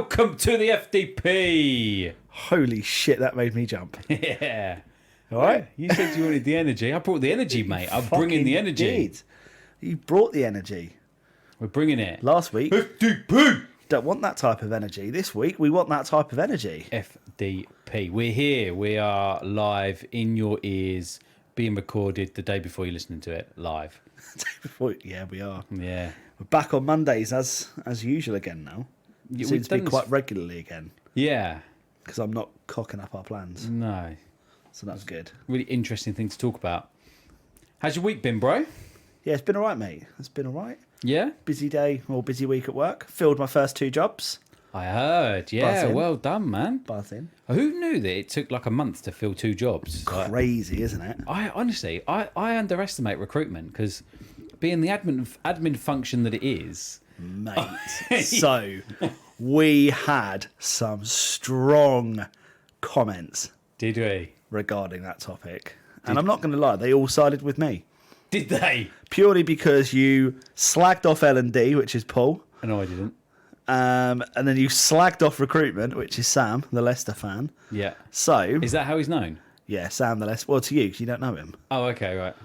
Welcome to the FDP. Holy shit, that made me jump. Yeah. All right. You said you wanted the energy. I brought the energy, mate. I'm bringing the energy. Did. You brought the energy. We're bringing it. Last week, FDP. don't want that type of energy. This week, we want that type of energy. FDP. We're here. We are live in your ears, being recorded the day before you're listening to it, live. Yeah, we are. Yeah. We're back on Mondays as usual again now. Yeah, Seems to be quite regularly again. Yeah. Because I'm not cocking up our plans. No. So that's good. Really interesting thing to talk about. How's your week been, bro? Yeah, it's been all right, mate. It's been all right. Yeah? Busy day or busy week at work. Filled my first 2 jobs. I heard. Yeah, Buzzing. well done, man. Buzzing. Who knew that it took like a month to fill 2 jobs? Crazy, isn't it? I honestly, I underestimate recruitment because being the admin function that it is, Mate. So, we had some strong comments did we? regarding that topic. And I'm not going to lie, they all sided with me. Did they? Purely because you slagged off L&D, which is Paul. No, I didn't. And then you slagged off recruitment, which is Sam, the Leicester fan. Yeah. So, Is that how he's known? yeah, Sam the Leicester. Well, to you, because you don't know him. Oh, okay, right.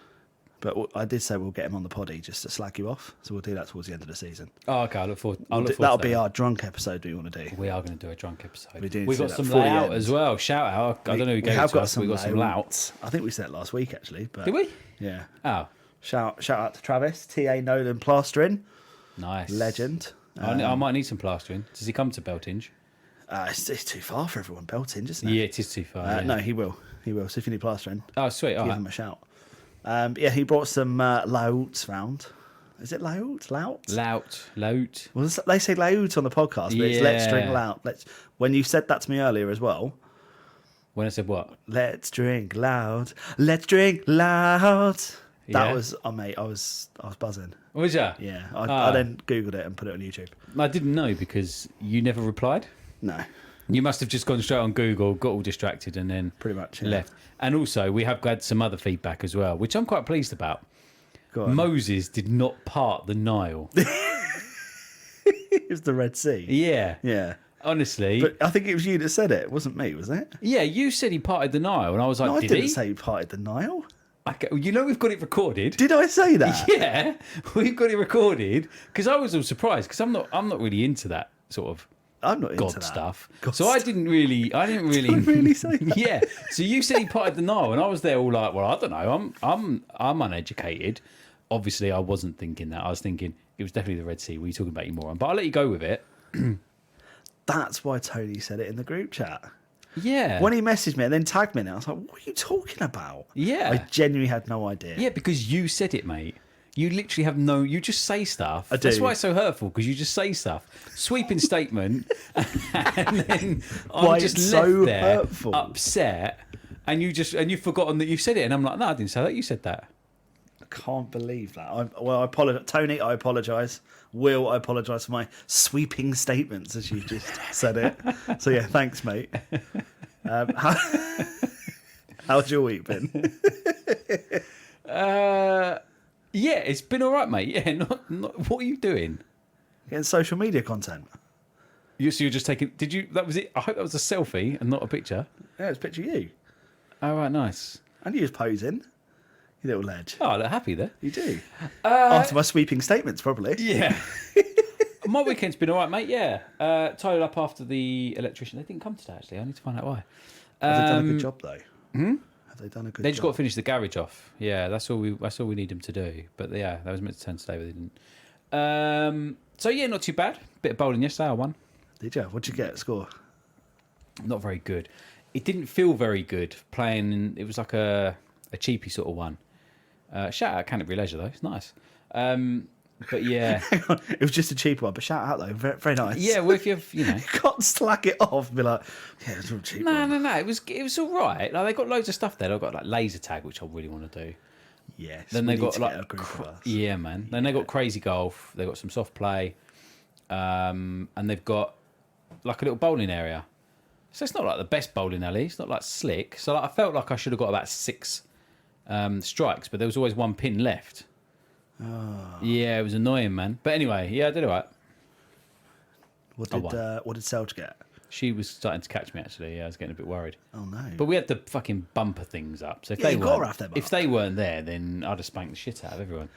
But I did say we'll get him on the poddy just to slag you off. So we'll do that towards the end of the season. Oh, okay. I look forward. That'll be our drunk episode we want to do. We are going to do a drunk episode. We do need We to got do some that before the layout end. as well. Shout out. I don't know who We gave have it to got us. some We got some layout. louts. I think we said it last week, actually. But Did we? Yeah. Oh, Shout out to Travis, TA Nolan Plastering, nice. legend. I might need some plastering. Does he come to Beltinge? It's too far for everyone, Belting, isn't it? Yeah, it is too far. Yeah. No, he will. He will. So if you need plastering, Oh, sweet. All give right. him a shout. Yeah, he brought some louts round. Is it louts? Louts? Lout. Well, they say louts on the podcast, but it's let's drink Yeah. loud. When you said that to me earlier as well, When I said what? let's drink loud. Let's drink loud. That Yeah. was, oh mate, I was buzzing. Was ya? Yeah, I then Googled it and put it on YouTube. I didn't know because you never replied. No, You must have just gone straight on Google, got all distracted, and then pretty much. Yeah. left. And also, we have had some other feedback as well, which I'm quite pleased about. Go on. Moses did not part the Nile. It was the Red Sea. Yeah. Yeah. Honestly. But I think it was you that said it. It wasn't me, was it? Yeah, you said he parted the Nile, and I was like, No, I did didn't he? say you parted the Nile. Okay, you know we've got it recorded. Did I say that? Yeah, we've got it recorded because I was all surprised because I'm not really into that sort of I'm not into God that. stuff. God So I stuff. didn't really I really say that? Yeah. So you said he parted the Nile, and I was there all like, well, I don't know. I'm uneducated. Obviously, I wasn't thinking that. I was thinking it was definitely the Red Sea. What are you talking about, you moron? But I'll let you go with it. That's why Tony said it in the group chat. Yeah. When he messaged me and then tagged me, and I was like, what are you talking about? Yeah. I genuinely had no idea. Yeah, because you said it, mate. You literally have no. You just say stuff. I That's do. why it's so hurtful because you just say stuff. Sweeping statement, and then Why I'm just it's left so there hurtful. upset, and you've forgotten that you said it, and I'm like, no, I didn't say that. You said that. I can't believe that. I apologise. Tony, I apologise. Will, I apologise for my sweeping statements as you just said it. So yeah, thanks, mate. How's your week been? Yeah, it's been all right, mate. Yeah, not. What are you doing? Getting social media content. So you're just taking. Did you? That was it. I hope that was a selfie and not a picture. Yeah, it's a picture of you. Oh right, nice. And you was posing. You little ledge. Oh, I look happy there. You do. After my sweeping statements, probably. Yeah. My weekend's been all right, mate. Yeah. Tied up after the electrician. They didn't come today, actually. I need to find out why. Have they done a good job, though? Have they done a good They job? just got to finish the garage off. Yeah, that's all we need them to do. But yeah, that was meant to turn today, but they didn't. So yeah, not too bad. Bit of bowling yesterday. I won. Did you? What'd you get at score? Not very good. It didn't feel very good playing. It was like a cheapy sort of one. Shout out Canterbury Leisure though. It's nice. But yeah. Hang on. It was just a cheap one, but shout out though. Very, very nice. Yeah, well, if you've, you know. You can't slack it off and be like, yeah, it's a real cheap one. No. It was all right. Like they got loads of stuff there. They've got like laser tag, which I really want to do. Yes. Then we they need got to like get a group of us. yeah, man. Then they got crazy golf. They got some soft play, and they've got like a little bowling area. So it's not like the best bowling alley. It's not like slick. So like, I felt like I should have got about 6 strikes, but there was always 1 pin left. Oh. Yeah, it was annoying, man. But anyway, yeah, I did all right. What I did Selge get? She was starting to catch me, actually. Yeah, I was getting a bit worried. Oh, no. But we had the fucking bumper things up. So if, Yeah, you've got to have them if up. they weren't there, then I'd have spanked the shit out of everyone.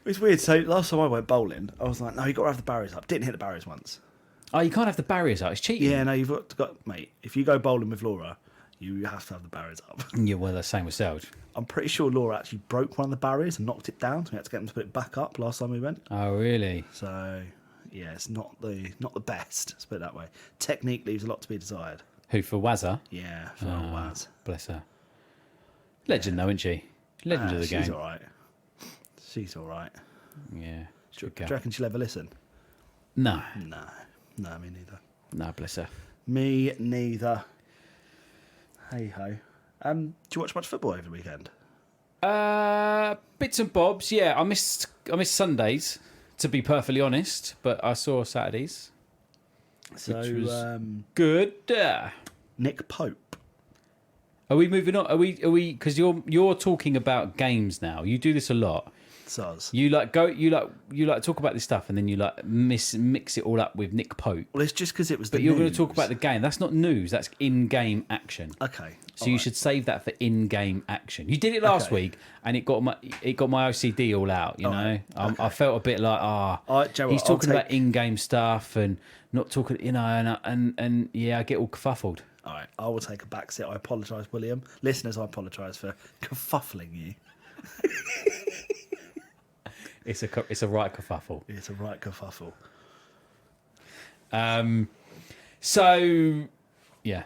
It's weird. So last time I went bowling, I was like, no, you got to have the barriers up. Didn't hit the barriers once. Oh, you can't have the barriers out. It's cheating. Yeah, no, you've got mate. If you go bowling with Laura, you have to have the barriers up. Yeah, well, the same with Selge. I'm pretty sure Laura actually broke one of the barriers and knocked it down, so we had to get them to put it back up last time we went. Oh, really? So yeah, it's not the best. Let's put it that way. Technique leaves a lot to be desired. Who, for Wazza? Yeah, for old Waz. Bless her. Legend, though, isn't she? Legend of the game. She's all right. She's all right. Yeah. Do you reckon she'll ever listen? No. No, me neither. No, bless her. Me neither. Hey ho. Do you watch much football over the weekend? Bits and bobs. Yeah, I missed Sundays, to be perfectly honest, but I saw Saturdays, So which was good. Nick Pope. Are we moving on? Are we? Because you're talking about games now. You do this a lot. Soz. You like talk about this stuff, and then you like mix it all up with Nick Pope. Well, it's just because it was. But you're going to talk about the game. That's not news. That's in-game action. Okay. So you should save that for in-game action. You did it last week, and it got my OCD all out. You know, I felt a bit like he's talking about in-game stuff and not talking. You know, and yeah, I get all kerfuffled. All right, I will take a back seat. I apologise, William. Listeners, I apologise for kerfuffling you. It's a right kerfuffle. It's a right kerfuffle. So, yeah.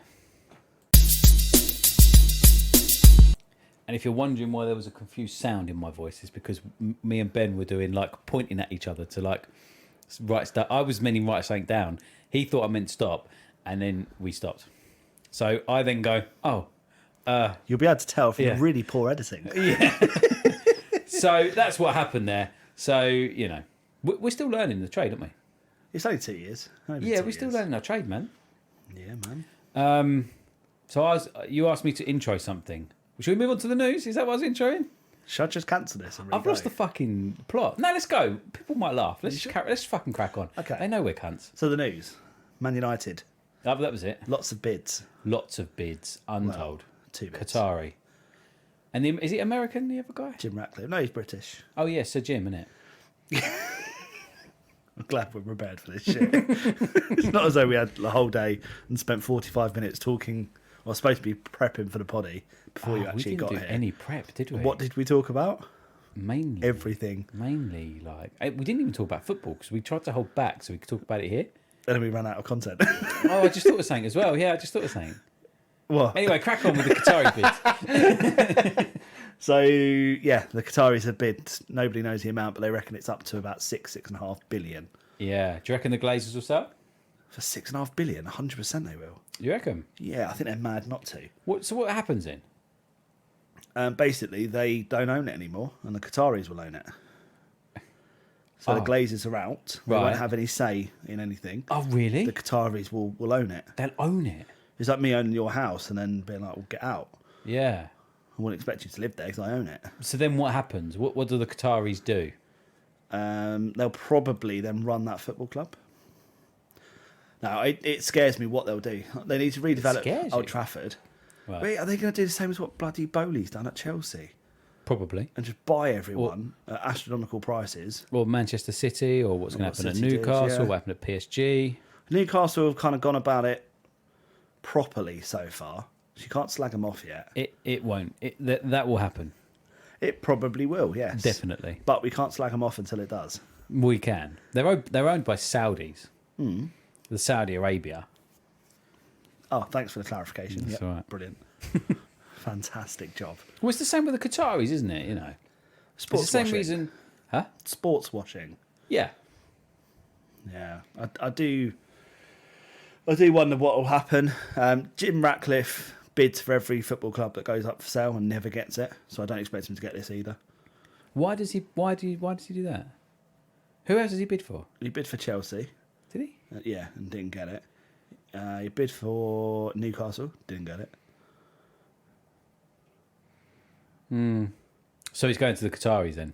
And if you're wondering why there was a confused sound in my voice, it's because me and Ben were doing like pointing at each other to like write stuff. I was meaning write something down. He thought I meant stop, and then we stopped. So I then go, You'll be able to tell from Yeah. really poor editing. yeah. So that's what happened there. So, you know, we're still learning the trade, aren't we? It's only 2 years. Yeah, we're still learning our trade, man. Yeah, man. So you asked me to intro something. Should we move on to the news? Is that what I was introing? Should I just cancel this? And I've lost the fucking plot. No, let's go. People might laugh. Let's fucking crack on. Okay. They know we're cunts. So the news. Man United. That was it. Lots of bids. Lots of bids. Untold. 2 bids. Qatari. And is it American, the other guy? Jim Ratcliffe. No, he's British. Oh, yeah, Sir Jim, isn't it? I'm glad we're prepared for this shit. It's not as though we had the whole day and spent 45 minutes talking, or supposed to be prepping for the poddy before you actually got we didn't here. do any prep, did we? What did we talk about? Mainly. Everything. Mainly, like... We didn't even talk about football, because we tried to hold back so we could talk about it here. And then we ran out of content. Oh, I just thought of something as well. Yeah, I just thought of something. What? Anyway, crack on with the Qatari bids. So, yeah, the Qataris have bid. Nobody knows the amount, but they reckon it's up to about 6.5 billion. Yeah. Do you reckon the Glazers will sell? For 6.5 billion, 100% they will. You reckon? Yeah, I think they're mad not to. So what happens then? Basically, they don't own it anymore, and the Qataris will own it. So the Glazers are out. They Right. won't have any say in anything. Oh, really? The Qataris will own it. They'll own it. It's like me owning your house and then being like, well, get out. Yeah. I wouldn't expect you to live there because I own it. So then what happens? What do the Qataris do? They'll probably then run that football club. Now, it scares me what they'll do. They need to redevelop scares Old you? Trafford. Right. Wait, are they going to do the same as what bloody Bowley's done at Chelsea? Probably. And just buy everyone at astronomical prices? Or Manchester City, or what's going to happen at City did, Newcastle, yeah. what happened at PSG. Newcastle have kind of gone about it properly so far. You can't slag them off yet. It won't. That will happen. It probably will, yes. Definitely. But we can't slag them off until it does. We can. They're owned by Saudis. The Saudi Arabia. Oh, thanks for the clarification. That's Yep, all right. Brilliant. Fantastic job. Well, it's the same with the Qataris, isn't it? You know, Sports it's the same washing. reason. Huh? Sports washing. Yeah. Yeah, I do wonder what will happen. Jim Ratcliffe bids for every football club that goes up for sale and never gets it, so I don't expect him to get this either. Why does he do that? Who else does he bid for? He bid for Chelsea, Did he? yeah, and didn't get it. He bid for Newcastle, didn't get it. So he's going to the Qataris then.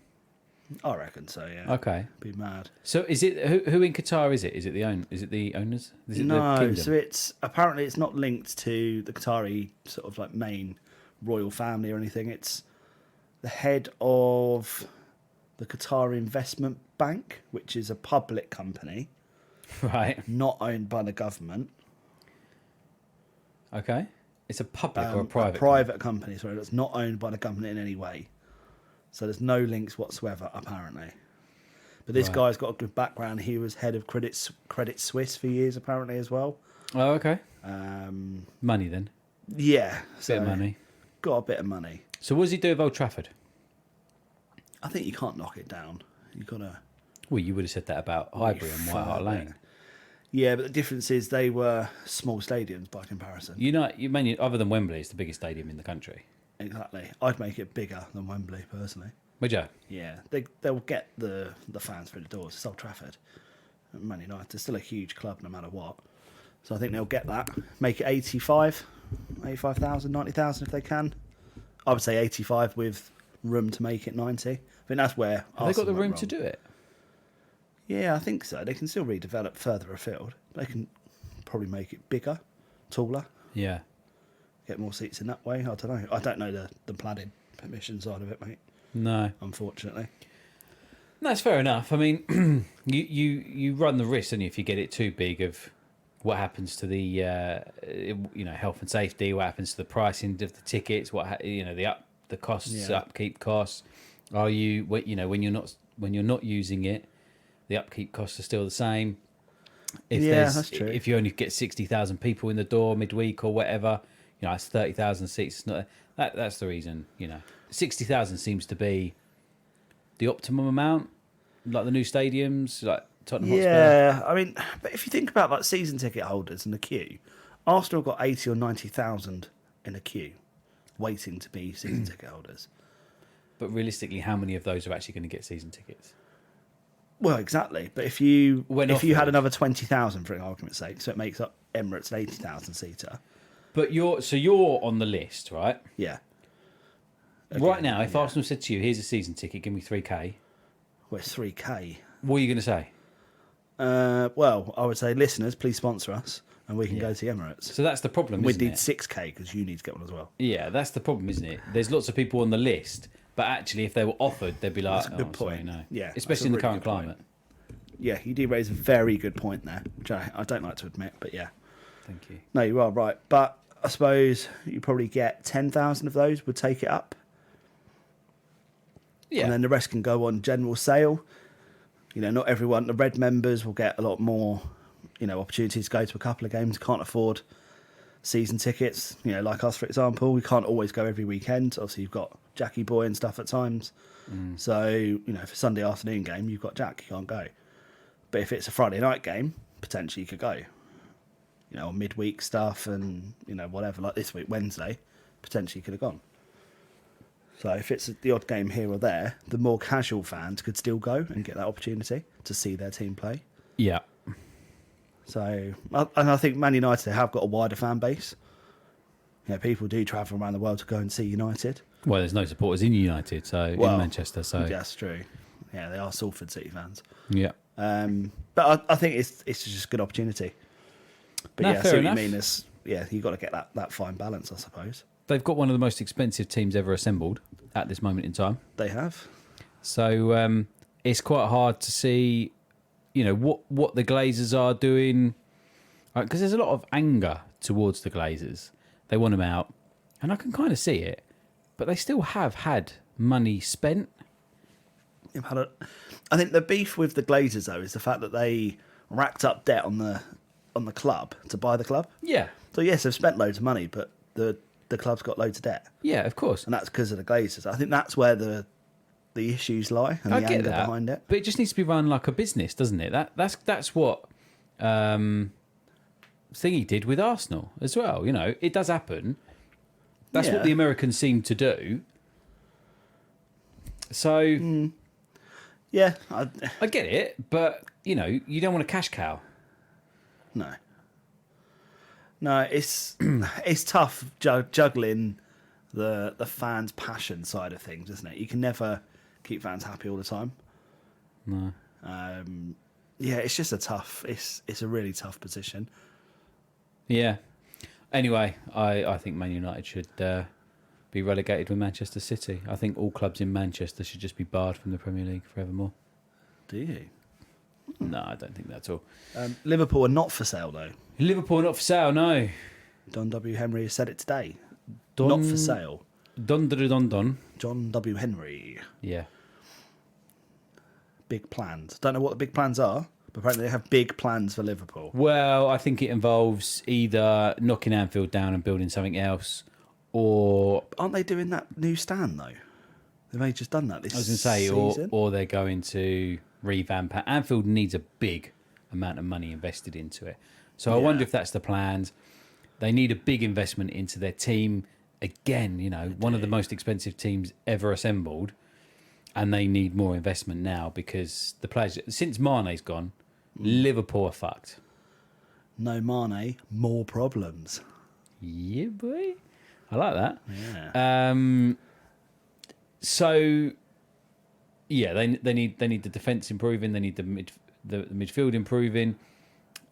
I reckon so. Yeah. Okay. Be mad. So is it who in Qatar is it? Is it the Is it the owners? Is it the No, kingdom? so it's apparently it's not linked to the Qatari sort of like main royal family or anything. It's the head of the Qatari Investment Bank, which is a public company, Right. not owned by the government. Okay. It's a public or a private? Private company, sorry, that's not owned by the government in any way. So there's no links whatsoever, apparently. But this Right. guy's got a good background. He was head of Credit Suisse for years, apparently, as well. Oh, okay. Money then. Yeah. Bit of money. Got a bit of money. So what does he do with Old Trafford? I think you can't knock it down. You got to... Well, you would have said that about Highbury and White Hart Lane. Yeah, but the difference is they were small stadiums by comparison. Other than Wembley, it's the biggest stadium in the country. Exactly. I'd make it bigger than Wembley, personally. Would you? Yeah, they'll get the fans through the doors. It's Old Trafford. Man United, still a huge club no matter what. So I think they'll get that. Make it 85,000, 90,000 if they can. I would say 85 with room to make it 90. I think that's where Have they got the Arsenal room went to do wrong. it? Yeah, I think so. They can still redevelop further afield. They can probably make it bigger, taller, Yeah. get more seats in that way. I don't know. I don't know the planning permission side of it, mate, No. unfortunately. That's fair enough. I mean, you run the risk, don't you, if you get it too big, of what happens to the health and safety, what happens to the pricing of the tickets, the costs, Yeah. upkeep costs. Are you when you're not using it, the upkeep costs are still the same. That's true. If you only get 60,000 people in the door midweek or whatever, it's 30,000 seats. It's not that's the reason. 60,000 seems to be the optimum amount, like the new stadiums, like Tottenham Hotspur. Yeah, I mean, but if you think about like season ticket holders in the queue, Arsenal got 80 or 90,000 in a queue, waiting to be season ticket holders. But realistically, how many of those are actually going to get season tickets? Well, exactly. But if you When had offered. another 20,000 for an argument's sake, so it makes up Emirates an 80,000 seater. But you're on the list, right? Yeah. Right now, if yeah. Arsenal said to you, "Here's a season ticket, give me 3k," Well, it's 3k. what are you going to say? Well, I would say, listeners, please sponsor us, and we can Yeah. go to Emirates. So that's the problem, We isn't need it? 6k because you need to get one as well. Yeah, that's the problem, isn't it? There's lots of people on the list, but actually, if they were offered, they'd be like, That's a good sorry, point. no. Yeah, that's Especially a in the really current good point. climate. Yeah, you do raise a very good point there, which I don't like to admit, but yeah. Thank you. No, you are right. But I suppose you probably get 10,000 of those would take it up. Yeah. And then the rest can go on general sale. Not everyone, the red members will get a lot more, opportunities to go to a couple of games, can't afford season tickets. Like us, for example, we can't always go every weekend. Obviously, you've got Jackie Boy and stuff at times. So, if a Sunday afternoon game, you've got Jack, you can't go. But if it's a Friday night game, potentially you could go. Midweek stuff and, whatever, like this week, Wednesday, potentially you could have gone. So if it's the odd game here or there, the more casual fans could still go and get that opportunity to see their team play. Yeah. So, and I think Man United have got a wider fan base. People do travel around the world to go and see United. Well, there's no supporters in United, in Manchester, so... That's true. Yeah, they are Salford City fans. Yeah. But I think it's just a good opportunity. But No, yeah, I fair see enough. what you mean. You've got to get that fine balance, I suppose. They've got one of the most expensive teams ever assembled at this moment in time. They have. So it's quite hard to see, what the Glazers are doing. Because there's a lot of anger towards the Glazers. They want them out. And I can kind of see it. But they still have had money spent. I think the beef with the Glazers, though, is the fact that they racked up debt on the club to buy the club. Yeah. So, yes, they've spent loads of money, but the club's got loads of debt. Yeah, of course. And that's because of the Glazers. I think that's where the issues lie and I the get anger that, behind it. but it just needs to be run like a business, doesn't it? That's what Thingy did with Arsenal as well. It does happen. That's what Yeah. the Americans seem to do. So Yeah, I get it, but you don't want a cash cow. no. No, it's tough juggling the fans' passion side of things, isn't it? You can never keep fans happy all the time. No. Yeah, it's just it's a really tough position. Yeah. Anyway, I think Man United should be relegated with Manchester City. I think all clubs in Manchester should just be barred from the Premier League forevermore. Do you? No, I don't think that at all. Liverpool are not for sale, though. Liverpool not for sale, no. Don W. Henry has said it today. Don- Not for sale. Don. John W. Henry. Yeah. Big plans. Don't know what the big plans are, but apparently they have big plans for Liverpool. Well, I think it involves either knocking Anfield down and building something else, or Aren't they doing that new stand, though? They've only just done that this I was going to say, season. or they're going to revamp it. Anfield needs a big amount of money invested into it. So I Yeah. wonder if that's the plans. They need a big investment into their team. Again, one of the most expensive teams ever assembled. And they need more investment now because the players, since Mane's gone, Liverpool are fucked. No Mane, more problems. Yeah, boy. I like that. Yeah. So, yeah, they need the defence improving. They need the midfield improving.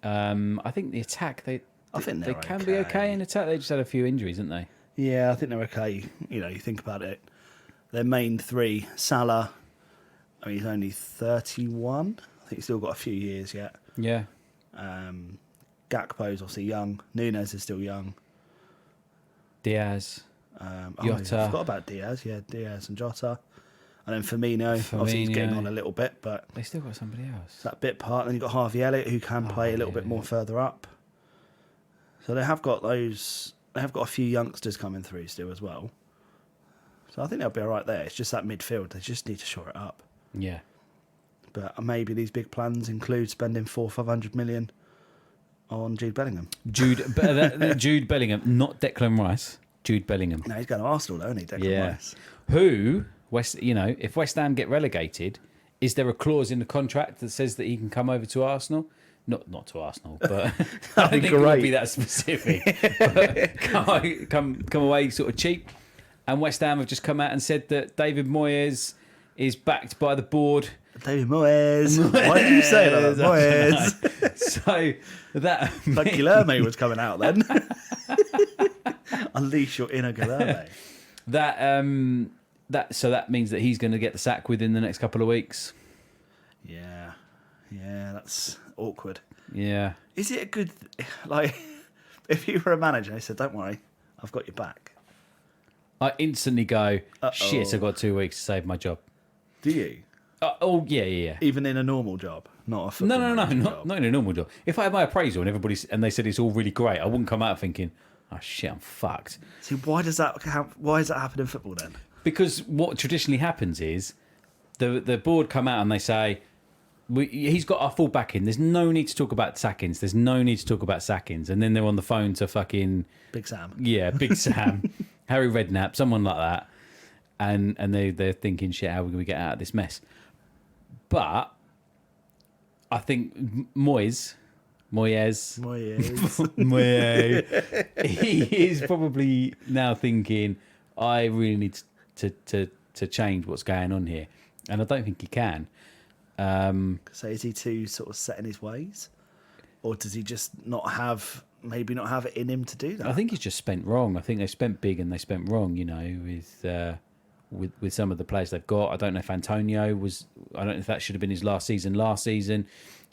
I think the attack they think they they're can be okay okay. in attack. They just had a few injuries, didn't they? Yeah, I think they're okay. You think about it. Their main three, Salah, he's only 31. I think he's still got a few years yet. Yeah. Gakpo's obviously young. Nunes is still young. Diaz. I Jota. forgot about Diaz. Yeah, Diaz and Jota. And then Firmino. Obviously, he's getting on a little bit, but They still got somebody else. that bit part. Then you've got Harvey Elliott, who can play a little bit more further up. So they have got those. They have got a few youngsters coming through still as well. So I think they'll be all right there. It's just that midfield. They just need to shore it up. Yeah. But maybe these big plans include spending 500 million on Jude Bellingham. Jude Bellingham, not Declan Rice. Jude Bellingham. No, he's going to Arsenal, though, isn't he? Declan Rice. Who if West Ham get relegated, is there a clause in the contract that says that he can come over to Arsenal? Not to Arsenal, but I think it won't be that specific. But come away sort of cheap. And West Ham have just come out and said that David Moyes is backed by the board. David Moyes. Why did you say it like that? Moyes. So that Like Guilherme was coming out then. Unleash your inner Guilherme. that means that he's going to get the sack within the next couple of weeks. Yeah, that's awkward. Yeah. Is it a good if you were a manager, they said, "Don't worry, I've got your back." I instantly go, shit, I've got 2 weeks to save my job. Do you? Yeah. Even in a normal job, not a football No, manager not job. in a normal job. If I had my appraisal and they said it's all really great, I wouldn't come out thinking, oh shit, I'm fucked. See, why does that happen in football then? Because what traditionally happens is the board come out and they say, he's got our full backing. There's no need to talk about sackings. There's no need to talk about sackings. And then they're on the phone to fucking... Big Sam. Yeah, Big Sam, Harry Redknapp, someone like that. And they're thinking, shit, how are we going to get out of this mess? But I think Moyes, he is probably now thinking, I really need to change what's going on here. And I don't think he can. So is he too sort of set in his ways? Or does he just not have it in him to do that? I think he's just spent wrong. I think they spent big and they spent wrong, with some of the players they've got. I don't know if Antonio was... I don't know if that should have been his last season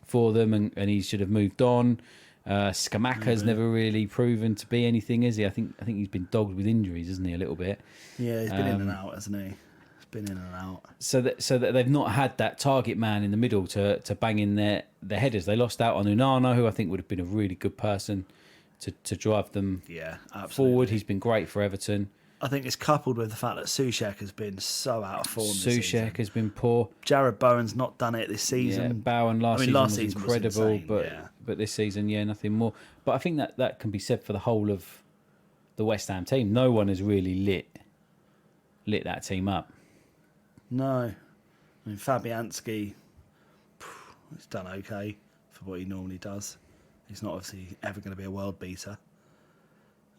for them and he should have moved on. Scamacca's never really proven to be anything, is he? I think he's been dogged with injuries, isn't he, a little bit? Yeah, he's been in and out, hasn't he? He's been in and out. So that they've not had that target man in the middle to bang in their headers. They lost out on Unana, who I think would have been a really good person to drive them forward. He's been great for Everton. I think it's coupled with the fact that Soucek has been so out of form this season. Soucek has been poor. Jared Bowen's not done it this season. Yeah, Bowen last season was incredible, insane, but this season, nothing more. But I think that can be said for the whole of the West Ham team. No one has really lit that team up. No. I mean, Fabianski, he's done okay for what he normally does. He's not obviously ever going to be a world beater.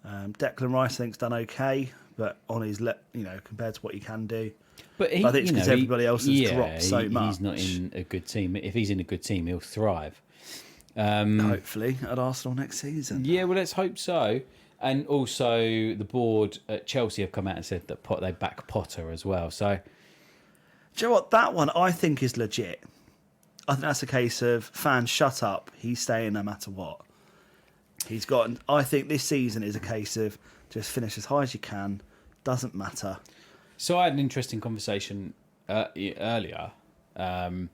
Declan Rice, I think, has done okay, but on his, compared to what he can do. But I think it's because everybody else has dropped so much. He's not in a good team. If he's in a good team, he'll thrive. Hopefully at Arsenal next season. Yeah, well, let's hope so. And also, the board at Chelsea have come out and said that they back Potter as well. So, do you know what? That one I think is legit. I think that's a case of fans shut up. He's staying no matter what. I think this season is a case of just finish as high as you can. Doesn't matter. So I had an interesting conversation earlier, and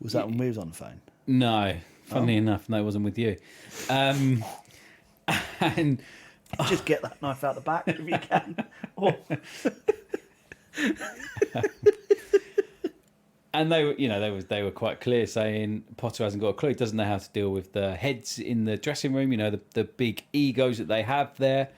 was that when we was on the phone? No, funnily enough, no, it wasn't with you. And just get that knife out the back if you can. And they were quite clear, saying Potter hasn't got a clue. He doesn't know how to deal with the heads in the dressing room. The big egos that they have there.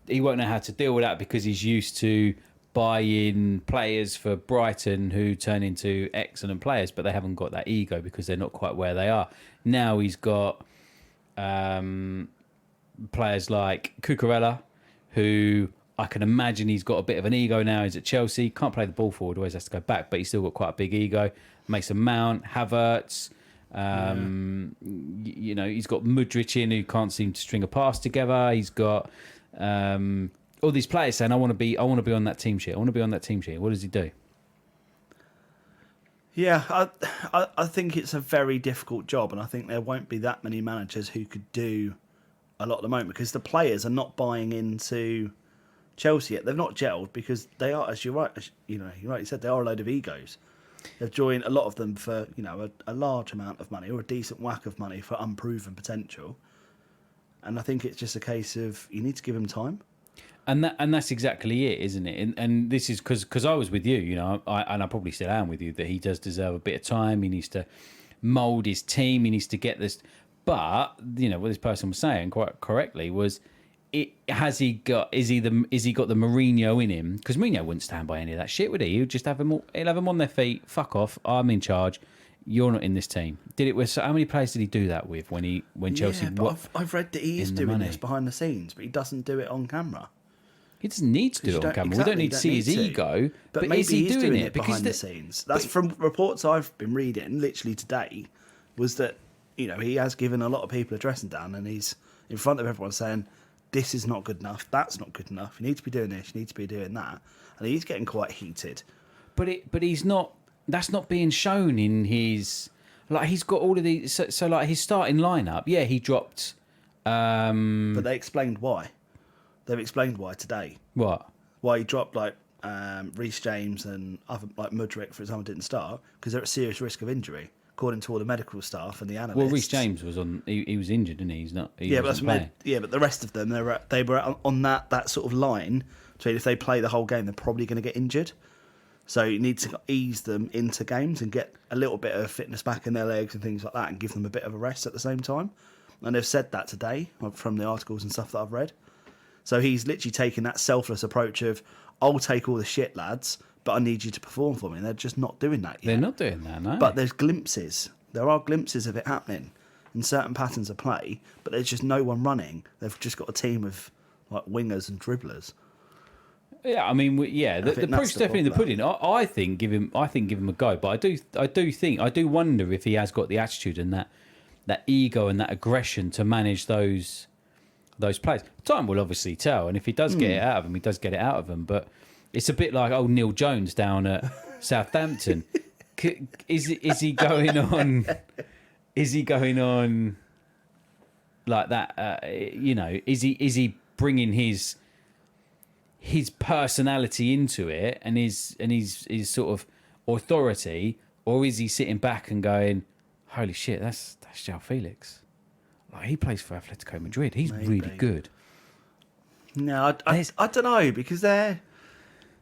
He won't know how to deal with that because he's used to buying players for Brighton who turn into excellent players, but they haven't got that ego because they're not quite where they are. Now he's got players like Cucurella, who I can imagine he's got a bit of an ego now. He's at Chelsea, can't play the ball forward, always has to go back, but he's still got quite a big ego. Mason Mount, Havertz, he's got Mudryk in who can't seem to string a pass together. He's got all these players saying, I want to be on that team sheet. I want to be on that team sheet. What does he do? Yeah, I think it's a very difficult job, and I think there won't be that many managers who could do a lot at the moment because the players are not buying into Chelsea yet. They've not gelled because they are, as you rightly said, they are a load of egos. They've joined a lot of them for a large amount of money or a decent whack of money for unproven potential. And I think it's just a case of you need to give them time. And that's exactly it, isn't it? And this is because I was with you, I probably still am with you, that he does deserve a bit of time. He needs to mould his team. He needs to get this. But what this person was saying quite correctly was, has he got the Mourinho in him? Because Mourinho wouldn't stand by any of that shit, would he? He'd just have them on their feet. Fuck off! I'm in charge. You're not in this team. Did it with how many players did he do that with when Chelsea? Yeah, but I've read that he is doing this behind the scenes, but he doesn't do it on camera. He doesn't need to do it on camera. Exactly, we don't need to see his ego. But maybe is he he's doing it behind the scenes? That's from reports I've been reading, literally today, was that he has given a lot of people a dressing down, and he's in front of everyone saying, "This is not good enough. That's not good enough. You need to be doing this. You need to be doing that." And he's getting quite heated. But he's not. That's not being shown in his. Like, he's got all of these. So like his starting lineup. Yeah, he dropped. But they explained why. They've explained why today. What? Why he dropped Reece James and other Mudryk, for example, didn't start because they're at serious risk of injury, according to all the medical staff and the analysts. Well, Reece James was on. He was injured, didn't he? He's not. But the rest of them, they were on that sort of line. So if they play the whole game, they're probably going to get injured. So you need to ease them into games and get a little bit of fitness back in their legs and things like that, and give them a bit of a rest at the same time. And they've said that today from the articles and stuff that I've read. So he's literally taking that selfless approach of, I'll take all the shit, lads, but I need you to perform for me. And they're just not doing that yet. They're not doing that, no. But there's glimpses. There are glimpses of it happening in certain patterns of play, but there's just no one running. They've just got a team of wingers and dribblers. Yeah, I mean, the proof's definitely in the pudding. I think give him a go, but I do wonder if he has got the attitude and that ego and that aggression to manage those players. Time will obviously tell, and if he does get it out of him, he does get it out of him. But it's a bit like old Neil Jones down at Southampton. Is he going on? Is he going on like that? Is he bringing his personality into it and his sort of authority, or is he sitting back and going, "Holy shit, that's João Felix. Like, he plays for Atletico Madrid. He's really good." No, I don't know, because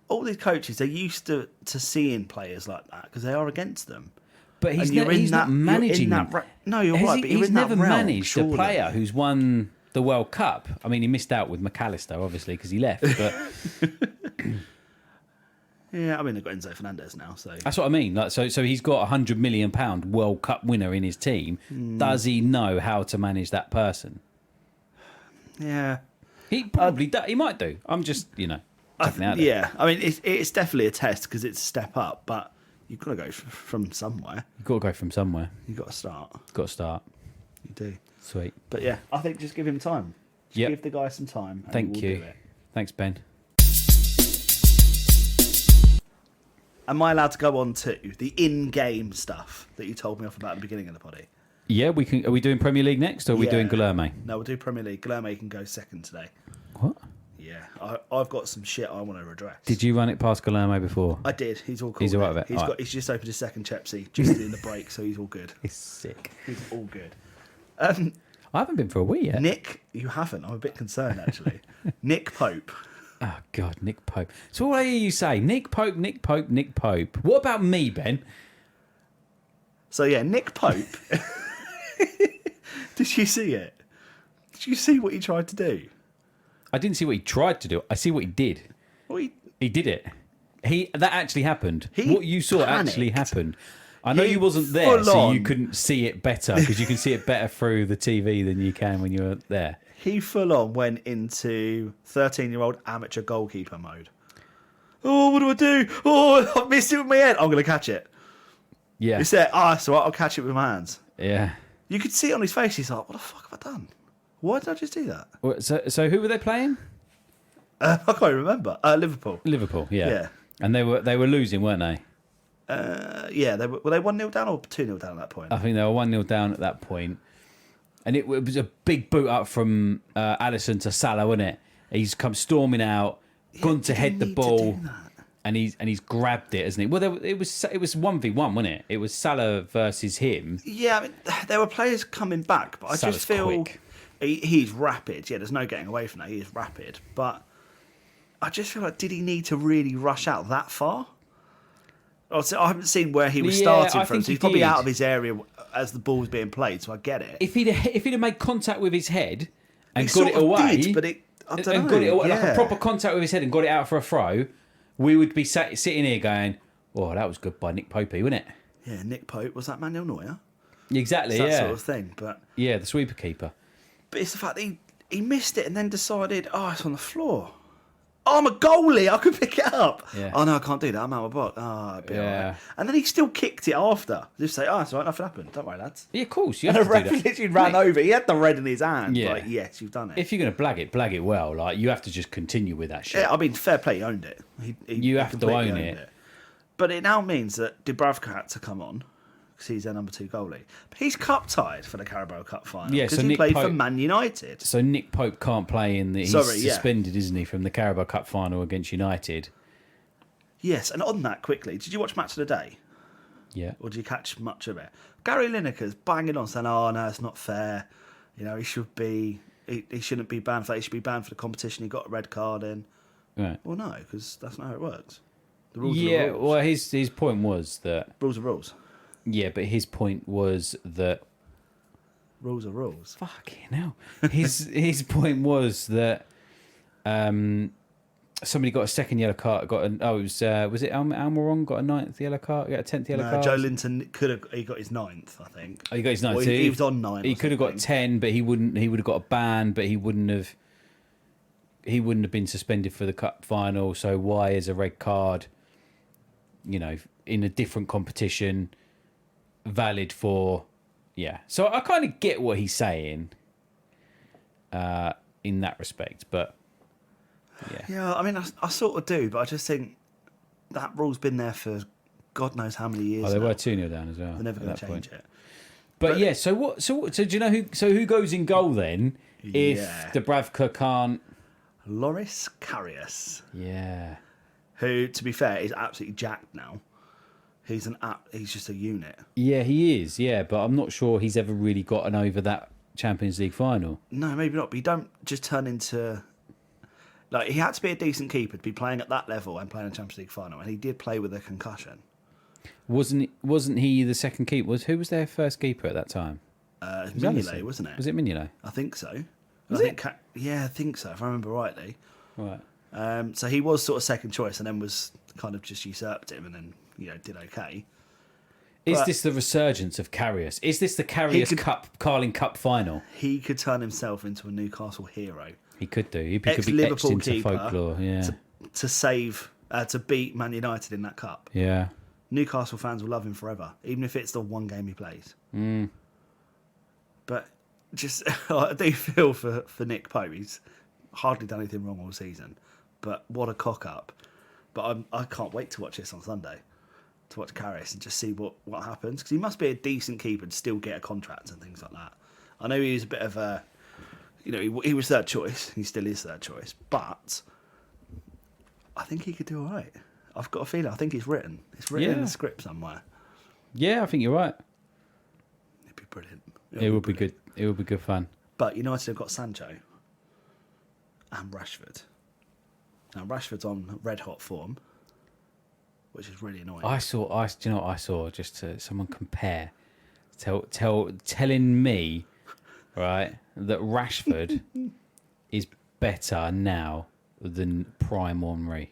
all these coaches, they're used to seeing players like that because they are against them. But he's not managing them. No, you're right. But he's never managed surely. a player who's won the World Cup. I mean, he missed out with McAllister, obviously, because he left. But yeah, I mean, they've got Enzo Fernandez now, so that's what I mean. Like, so he's got £100 million World Cup winner in his team. Does he know how to manage that person? Yeah, He probably he might do. I'm just, chucking it out there. Yeah, I mean, it's definitely a test because it's a step up, but you've got to go from somewhere. You've got to go from somewhere. You've got to start. Got to start. You do. Sweet. But yeah, I think just give him time. Yep. Give the guy some time. And Thank he will you. do it. Thanks, Ben. Am I allowed to go on to the in-game stuff that you told me off about at the beginning of the poddy? Yeah, we can. Are we doing Premier League next, or are we doing Guilherme? No, we'll do Premier League. Guilherme can go second today. What? Yeah, I've got some shit I want to redress. Did you run it past Guilherme before? I did. He's all cool. He's all right with it? He's just opened his second Chepsy just in the break, so he's all good. He's sick. He's all good. I haven't been for a week yet. Nick, you haven't. I'm a bit concerned actually. Nick Pope. Oh God, Nick Pope. So what I hear you say, Nick Pope, Nick Pope, Nick Pope. What about me, Ben? So yeah, Nick Pope. Did you see it? Did you see what he tried to do? I didn't see what he tried to do. I see what he did. Well, He did it. That actually happened. He What you saw panicked. actually happened. I know He you wasn't there, so full you on- couldn't see it better because you can see it better through the TV than you can when you're there. He full on went into 13-year-old amateur goalkeeper mode. Oh, what do I do? Oh, I missed it with my head. I'm going to catch it. Yeah, He said, so I'll catch it with my hands. yeah. You could see it on his face. He's like, what the fuck have I done? Why did I just do that? Well, so who were they playing? I can't remember. Liverpool. Liverpool. Yeah. Yeah. And they were losing, weren't they? Yeah, were they 1-0 down or 2-0 down at that point? I think they were 1-0 down at that point. And it was a big boot up from Alisson to Salah, wasn't it? He's come storming out, gone to did he head the need to ball, do that? and he's grabbed it, hasn't he? Well, it was 1v1, wasn't it? It was Salah versus him. Yeah, I mean, there were players coming back, but I Salah's just feel quick. he's rapid. Yeah, there's no getting away from that. He is rapid. But I just feel like, did he need to really rush out that far? Also, I haven't seen where he was Yeah, I starting from, think so he he's probably did. out of his area as the ball's being played, so I get it. If he'd have made contact with his head and He got it sort of away, did, but I don't know. got it away, like Yeah. a proper contact with his head and got it out for a throw, we would be sitting here going, "Oh, that was good by Nick Popey, wasn't it?" Yeah, Nick Pope, was that Manuel Neuer? Exactly. It's that Yeah. sort of thing. But Yeah, the sweeper keeper. it's the fact that he missed it and then decided, it's on the floor. Oh, I'm a goalie. I could pick it up. Yeah. Oh, no, I can't do that. I'm out of box. It'd be all Yeah. right. And then he still kicked it after. Just say, it's all right. Nothing happened. Don't worry, lads. Yeah, of course. You And have the to do ref that. literally ran Mate, over. He had the red in his hand. Yeah. Like, yes, you've done it. If you're going to blag it well. Like, you have to just continue with that shit. Yeah, I mean, fair play. He owned it. You have to completely own owned it. But it now means that Dubravka had to come on because he's their number 2 goalie. But he's cup tied for the Carabao Cup final Yeah, because so he Nick played for Pope- Man United. So Nick Pope can't play in the. He's Sorry, yeah. suspended, isn't he, from the Carabao Cup final against United? Yes, and on that, quickly, did you watch Match of the Day? Yeah. Or did you catch much of it? Gary Lineker's banging on saying, no, it's not fair. He shouldn't be banned for that. He should be banned for the competition. He got a red card in. Right. Well, no, because that's not how it works. The rules are Yeah. the rules. Well, his point was that. Rules are rules. Yeah, but his point was that. Rules are rules. Fucking hell. His point was that. Somebody got a second yellow card. Was it Almiron got a 9th yellow card? Got a 10th yellow card. Joe Linton he got his 9th, I think. Oh, he got his 9th. Or So he was on 9. He could have got 10, but he would have got a ban, but he wouldn't have been suspended for the cup final. So why is a red card, in a different competition, valid for? Yeah. So I kind of get what he's saying. In that respect, but. Yeah, I mean, I sort of do, but I just think that rule's been there for God knows how many years. They now. were 2-0 down as well. They're never going to change it. But yeah, so what? So do you know who? So who goes in goal then? If Yeah. Dubravka can't. Loris Karius, Yeah. who, to be fair, is absolutely jacked now. He's just a unit. Yeah, he is. Yeah, but I'm not sure he's ever really gotten over that Champions League final. No, maybe not. But you don't just turn into. Like, he had to be a decent keeper to be playing at that level and playing a Champions League final, and he did play with a concussion. Wasn't he the second keeper? Who was their first keeper at that time? It was Was Mignolet, Alisson? wasn't it? Was it Mignolet? I think so. Was it? Yeah, I think so, if I remember rightly. Right. So he was sort of second choice and then was kind of just usurped him and then, did okay. Is But- this the resurgence of Karius? Is this the Karius Cup, Carling Cup final? He could turn himself into a Newcastle hero. He could do. He could be etched Ex-Liverpool into keeper folklore. Yeah. to beat Man United in that cup. Yeah. Newcastle fans will love him forever, even if it's the one game he plays. But just I do feel for Nick Pope. He's hardly done anything wrong all season, but what a cock up. But I can't wait to watch this on Sunday, to watch Karras and just see what happens, because he must be a decent keeper to still get a contract and things like that. I know he was a bit of a, he was third choice. He still is third choice, but I think he could do all right. I've got a feeling. I think it's written. It's written in the script somewhere. Yeah, I think you're right. It'd be brilliant. It would be good. It would be good fun. But United have got Sancho and Rashford. Now Rashford's on red hot form, which is really annoying. Do you know what I saw? Just to someone compare, telling me, right, that Rashford is better now than prime Henry.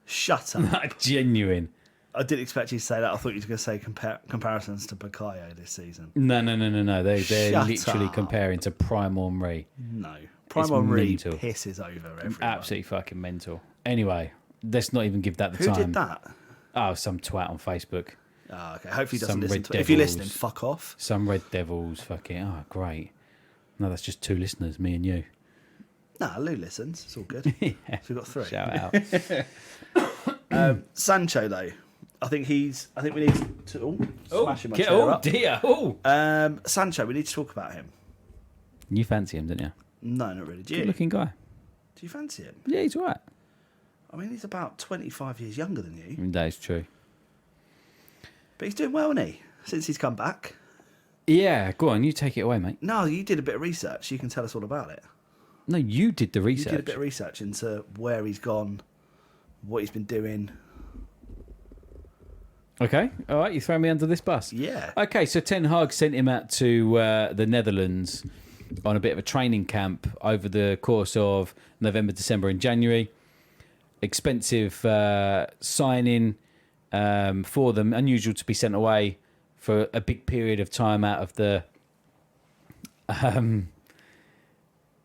Shut up. Genuine. I didn't expect you to say that. I thought you were going to say comparisons to Bukayo this season. No. They're Shut literally up. comparing to prime Henry. No. Prime It's Henry mental. pisses over everyone. Absolutely fucking mental. Anyway, let's not even give that the Who time. did that? Oh, some twat on Facebook. Oh, okay. Hopefully he doesn't Some listen Red to it. If you're Devils. listening, fuck off. Some Red Devils fucking... Oh, great. No, that's just 2 listeners, me and you. Nah, Lou listens. It's all good. Yeah. So we've got 3. Shout out. Sancho, though. I think we need to... smashing my chair up. Dear. Oh. Sancho, we need to talk about him. You fancy him, didn't you? No, not really. Do you? Good looking guy. Do you fancy him? Yeah, he's all right. I mean, he's about 25 years younger than you. That is true. But he's doing well, isn't he? Since he's come back. Yeah, go on, you take it away, mate. No, you did a bit of research. You can tell us all about it. No, you did the You research. did a bit of research into where he's gone, what he's been doing. Okay, all right, you throw me under this bus. Yeah. Okay, so Ten Hag sent him out to the Netherlands on a bit of a training camp over the course of November, December and January. Expensive signing for them. Unusual to be sent away for a big period of time out of the...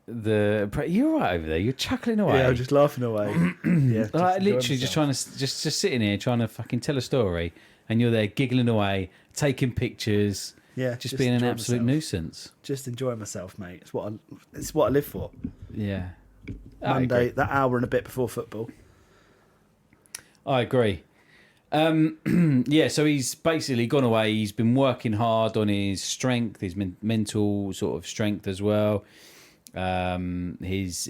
You're right over there. You're chuckling away. Yeah, I'm just laughing away. Yeah, Like, literally just trying to just sitting here trying to fucking tell a story, and you're there giggling away, taking pictures, Yeah, just being an enjoying absolute myself. nuisance. Just enjoying myself, mate. It's what I live for. Yeah, Monday, that hour and a bit before football. I agree. Yeah, so he's basically gone away. He's been working hard on his strength, his mental sort of strength as well. His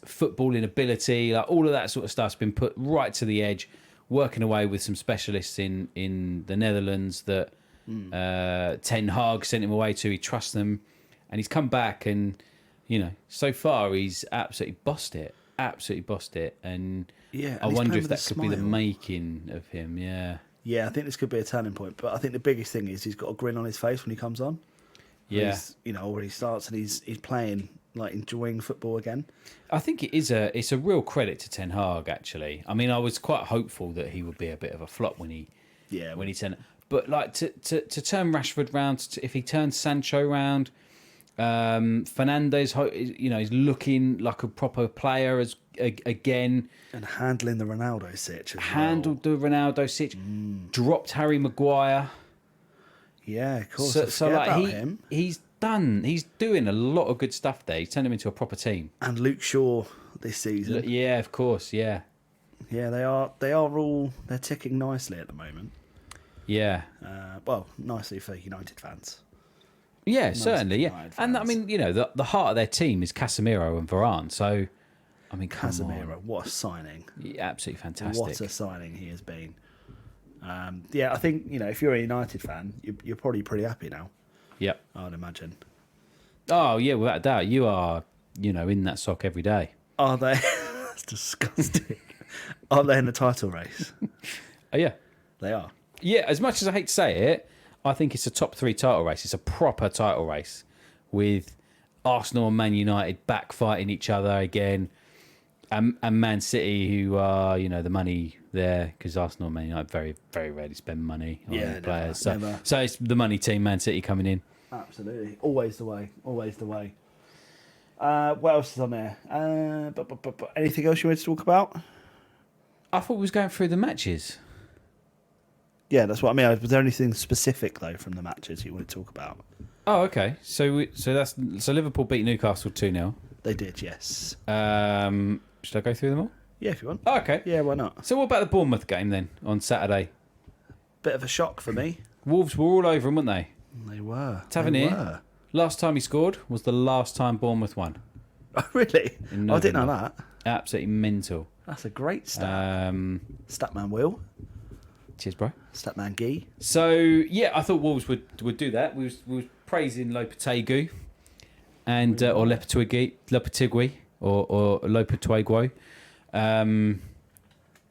footballing ability, like all of that sort of stuff's been put right to the edge. Working away with some specialists in the Netherlands that Ten Hag sent him away to. He trusts them, and he's come back, and so far he's absolutely bossed it. And Yeah, I and he's wonder playing if with a that could be the smile. making of him. Yeah. Yeah, I think this could be a turning point. But I think the biggest thing is he's got a grin on his face when he comes on. Yeah. He's, when he starts and he's playing, like enjoying football again. I think it's a real credit to Ten Hag, actually. I mean, I was quite hopeful that he would be a bit of a flop when he turned. But like to turn Rashford round, if he turns Sancho round, Fernandes, he's looking like a proper player again. And handling the Ronaldo sitch as Handled the Ronaldo sitch, dropped Harry Maguire. Yeah, of course. So I like about him. he's doing a lot of good stuff there. He's turned him into a proper team. And Luke Shaw this season. Yeah, of course, yeah. Yeah, they're ticking nicely at the moment. Yeah. Well, nicely for United fans. Yeah, Nice certainly, yeah. United And I fans. mean, the heart of their team is Casemiro and Varane. So, I mean, come Casemiro, on. what a signing. Yeah, absolutely fantastic. What a signing he has been. Yeah, I think, if you're a United fan, you're probably pretty happy now, Yep. I'd imagine. Oh, yeah, without a doubt. You are, in that sock every day. Are they? That's disgusting. Are they in the title race? Oh, yeah. They are. Yeah, as much as I hate to say it, I think it's a top 3 title race. It's a proper title race with Arsenal and Man United back fighting each other again. And Man City, who are, the money there, because Arsenal and Man United very, very rarely spend money on Yeah, players. never. So it's the money team, Man City coming in. Absolutely. Always the way. Always the way. What else is on there? Anything else you wanted to talk about? I thought we was going through the matches. Yeah, that's what I mean. Was there anything specific though from the matches you want to talk about? Oh, okay. So Liverpool beat Newcastle 2-0. They did, yes. Should I go through them all? Yeah, if you want. Oh, okay. Yeah, why not? So what about the Bournemouth game then on Saturday? Bit of a shock for me. Wolves were all over them, weren't they? They were. Tavernier, last time he scored was the last time Bournemouth won. Oh, really? I didn't know that. Absolutely mental. That's a great stat. Statman Will. Cheers, bro. Statman Guy. So, yeah, I thought Wolves would do that. We was praising Lopetegui and or Lopetegui or Lopetegui.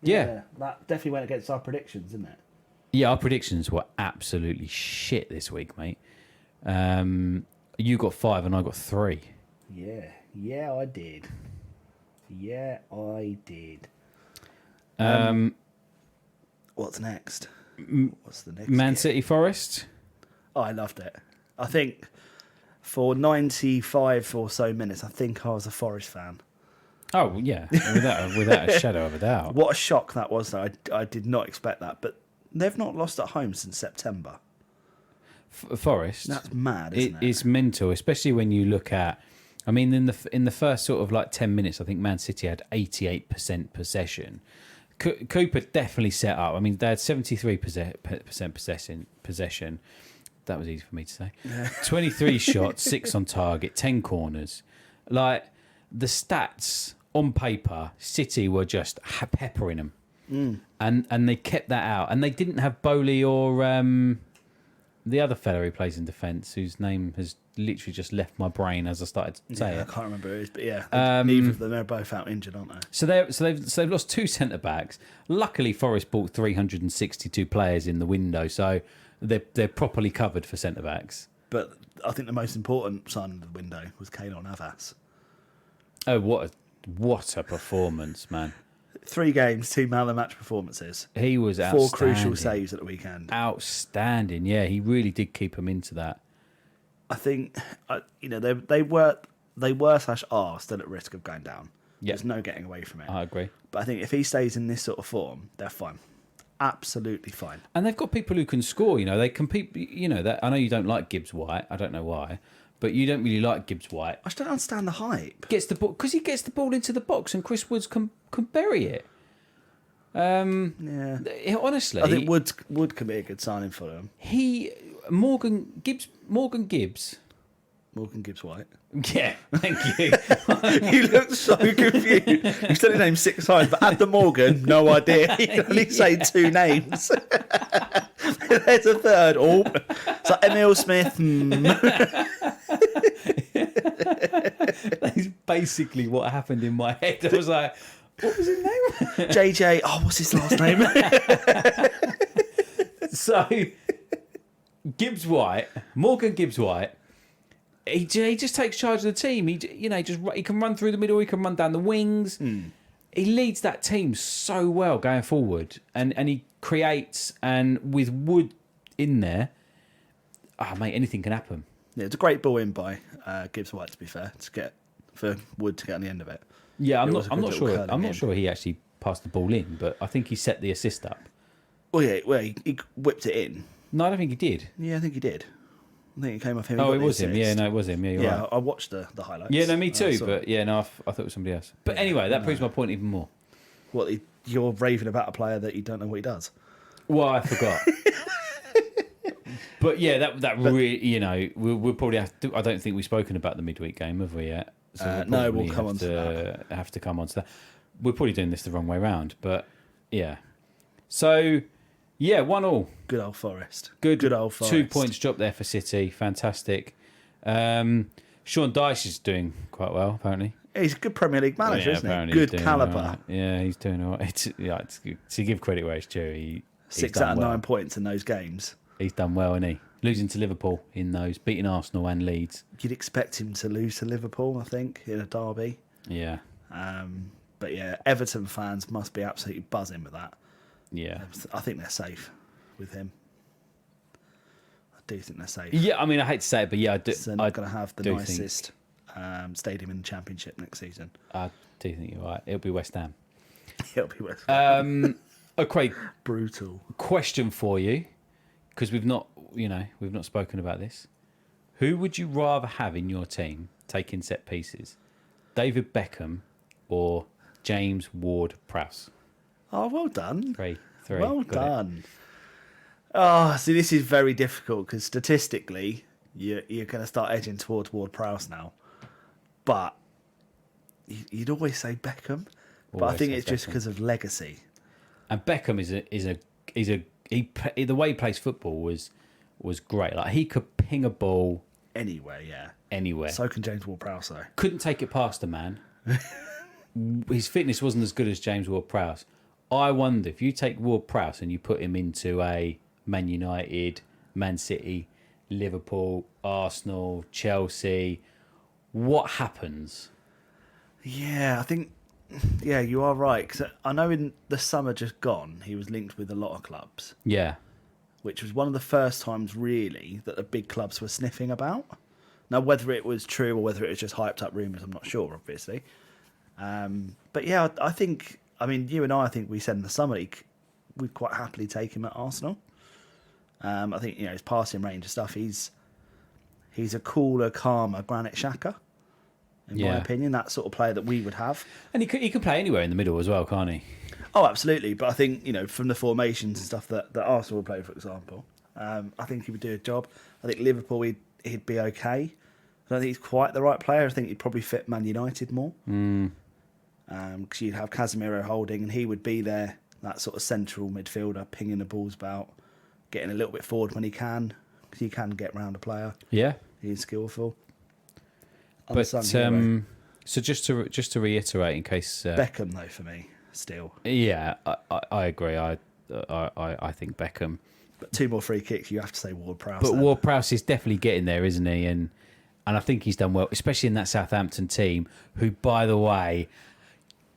Yeah, that definitely went against our predictions, didn't it? Yeah, our predictions were absolutely shit this week, mate. You got 5 and I got 3. Yeah, I did. What's next? What's the next? Man game? City Forest. Oh, I loved it. I think for 95 or so minutes, I think I was a Forest fan. Oh yeah, without a shadow of a doubt. What a shock that was! Though I did not expect that, but they've not lost at home since September. Forest. That's mad, isn't it? It's mental, especially when you look at. I mean, in the first sort of like 10 minutes, I think Man City had 88% possession. Cooper definitely set up. I mean, they had 73% possession. That was easy for me to say. 23 shots, 6 on target, 10 corners. Like the stats on paper, City were just peppering them, and they kept that out. And they didn't have Bowley or the other fella who plays in defence, whose name has literally just left my brain as I started to say it. I can't remember who it is, but yeah, neither of them are both out injured, aren't they? So they've lost 2 centre backs. Luckily, Forest bought 362 players in the window, so they're properly covered for centre backs. But I think the most important sign of the window was Keylor Navas. Oh, what a performance, man! 3 games, 2 man of the match performances. He was 4 outstanding. crucial saves at the weekend. Outstanding, yeah. He really did keep them into that. I think they were / still at risk of going down. Yep. There's no getting away from it. I agree. But I think if he stays in this sort of form, they're fine. Absolutely fine. And they've got people who can score. They compete. That I know you don't like Gibbs White. I don't know why, but you don't really like Gibbs White. I just don't understand the hype. Gets the ball because he gets the ball into the box, and Chris Woods can bury it. Yeah. Honestly, I think Wood could be a good signing for them. Morgan Gibbs. Morgan Gibbs White. Yeah, thank you. You look so confused. You said his name 6 times, but at the Morgan, no idea. You can only say 2 names. There's a third. Oh, it's like Emil Smith. That's basically what happened in my head. I was like, what was his name? JJ. Oh, what's his last name? So, Morgan Gibbs White, he just takes charge of the team. He can run through the middle. He can run down the wings. He leads that team so well going forward, and he creates. And with Wood in there, mate, anything can happen. Yeah, it's a great ball in by Gibbs White. To be fair, for Wood to get on the end of it. Yeah, I'm not sure. I'm not sure he actually passed the ball in, but I think he set the assist up. Well, he whipped it in. No, I don't think he did. Yeah, I think he did. I think it came off him. Oh, it was him. Yeah, no, it was him. Yeah, you're right. I watched the highlights. Yeah, no, me too. But yeah, no, I thought it was somebody else. But anyway, that proves my point even more. What, you're raving about a player that you don't know what he does? Well, I forgot. But yeah, that really, we'll probably have to. I don't think we've spoken about the midweek game, have we yet? So we'll come on to that. Have to come on to that. We're probably doing this the wrong way round, but yeah. So yeah, 1-1. Good old Forest. Good old Forest. 2 points dropped there for City. Fantastic. Sean Dyche is doing quite well, apparently. He's a good Premier League manager, isn't he? Good calibre. Right. Yeah, he's doing all right. To give credit where it's due, he's 6 out of 9 points in those games. He's done well, hasn't he? Losing to Liverpool in those, beating Arsenal and Leeds. You'd expect him to lose to Liverpool, I think, in a derby. Yeah. But yeah, Everton fans must be absolutely buzzing with that. Yeah. I think they're safe with him. I do think they're safe. Yeah, I mean, I hate to say it, but yeah, I do. So they're not going to have the nicest stadium in the Championship next season. I do think you're right. It'll be West Ham. It'll be West Ham. Okay, Brutal. question for you, because we've not spoken about this. Who would you rather have in your team taking set pieces? David Beckham or James Ward-Prowse? Oh, well done. Three. Well Got done. Oh, see, this is very difficult because statistically, you're going to start edging towards Ward-Prowse now. But you'd always say Beckham. But I Always think say it's just Beckham. because of legacy. And Beckham the way he plays football was great. Like, he could ping a ball Anyway, yeah. anywhere. So can James Ward-Prowse, though. Couldn't take it past a man. His fitness wasn't as good as James Ward-Prowse. I wonder if you take Ward-Prowse and you put him into a Man United, Man City, Liverpool, Arsenal, Chelsea, what happens? Yeah, I think... Yeah, you are right. 'Cause I know in the summer just gone, he was linked with a lot of clubs, Yeah. which was one of the first times, really, that the big clubs were sniffing about. Now, whether it was true or whether it was just hyped up rumours, I'm not sure, obviously. But yeah, I think... I mean, you and I think we said in the summer we'd quite happily take him at Arsenal. I think, his passing range and stuff, he's a cooler, calmer Granit Xhaka, in my opinion. That sort of player that we would have. And he could play anywhere in the middle as well, can't he? Oh, absolutely. But I think, from the formations and stuff that Arsenal would play, for example, I think he would do a job. I think Liverpool, he'd be okay. I don't think he's quite the right player. I think he'd probably fit Man United more. Because you'd have Casemiro holding, and he would be there, that sort of central midfielder, pinging the balls about, getting a little bit forward when he can, because he can get round a player. Yeah. He's skillful. But Unsung hero. so just to reiterate, in case Beckham, though, for me, still. yeah, I agree. I think Beckham. But 2 more free kicks, you have to say Ward-Prowse. But then. Ward-Prowse is definitely getting there, isn't he? And I think he's done well, especially in that Southampton team, who, by the way,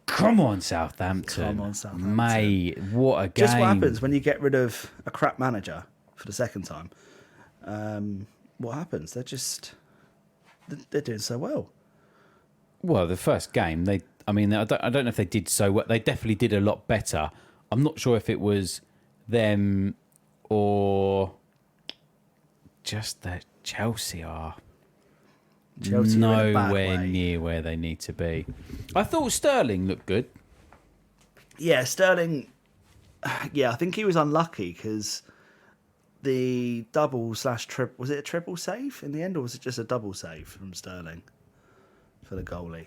come on, Southampton. Come on, Southampton. Mate, what a game. Just what happens when you get rid of a crap manager for the second time. What happens? They're doing so well. Well, the first game, I don't know if they did so well. They definitely did a lot better. I'm not sure if it was them or just that Chelsea are Chelsea are in a bad nowhere way. near where they need to be. I thought Sterling looked good. Yeah, Sterling. Yeah, I think he was unlucky because the double/triple, was it a triple save in the end, or was it just a double save from Sterling for the goalie?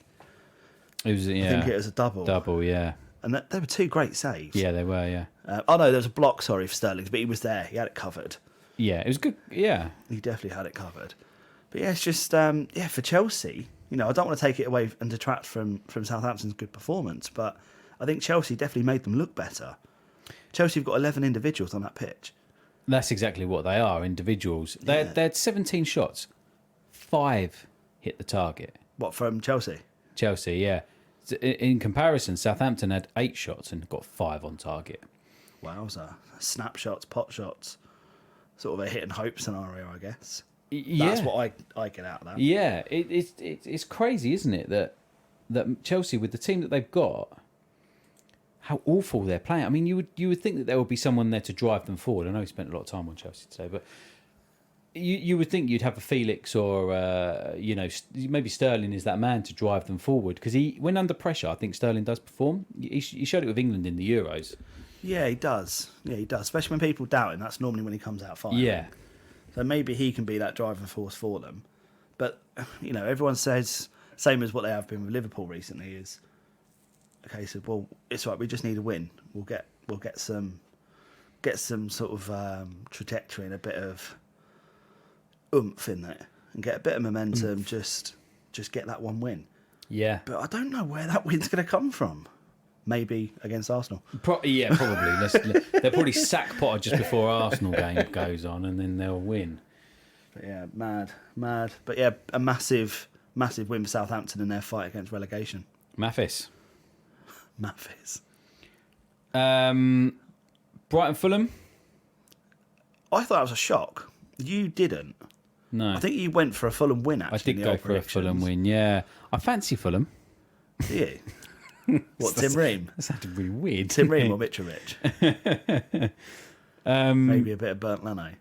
It was, yeah. I think it was a double. Double, yeah. And they were 2 great saves. Yeah, they were, yeah. Oh no, there was a block, sorry, for Sterling, but he was there. He had it covered. Yeah, it was good, yeah. He definitely had it covered. But yeah, it's just, for Chelsea, I don't want to take it away and detract from Southampton's good performance, but I think Chelsea definitely made them look better. Chelsea have got 11 individuals on that pitch. That's exactly what they are, individuals. They had 17 shots. 5 hit the target. What, from Chelsea? Chelsea, yeah. In comparison, Southampton had 8 shots and got 5 on target. Wowza. Snapshots, pot shots. Sort of a hit and hope scenario, I guess. Yeah. That's what I get out of that. Yeah, it's crazy, isn't it, that Chelsea, with the team that they've got, how awful they're playing. I mean, you would think that there would be someone there to drive them forward. I know we spent a lot of time on Chelsea today, but you would think you'd have a Felix or maybe Sterling is that man to drive them forward, because when under pressure, I think Sterling does perform. He showed it with England in the Euros. Yeah, he does. Yeah, he does. Especially when people doubt him. That's normally when he comes out firing. Yeah. So maybe he can be that driving force for them. But, everyone says, same as what they have been with Liverpool recently, is a case of, well, it's right, we just need a win. We'll get some sort of trajectory and a bit of oomph in there and get a bit of momentum, just get that one win. Yeah. But I don't know where that win's going to come from. Maybe against Arsenal. Probably. They'll probably sack Potter just before Arsenal game goes on, and then they'll win. But yeah, mad. But yeah, a massive win for Southampton in their fight against relegation. Mathis. Brighton Fulham. I thought it was a shock. You didn't. No. I think you went for a Fulham win, I actually. did go for a Fulham win, yeah. I fancy Fulham. Do you? What, Tim Ream? That sounded really weird. Tim Ream or Mitrovic? Maybe a bit of burnt Leno.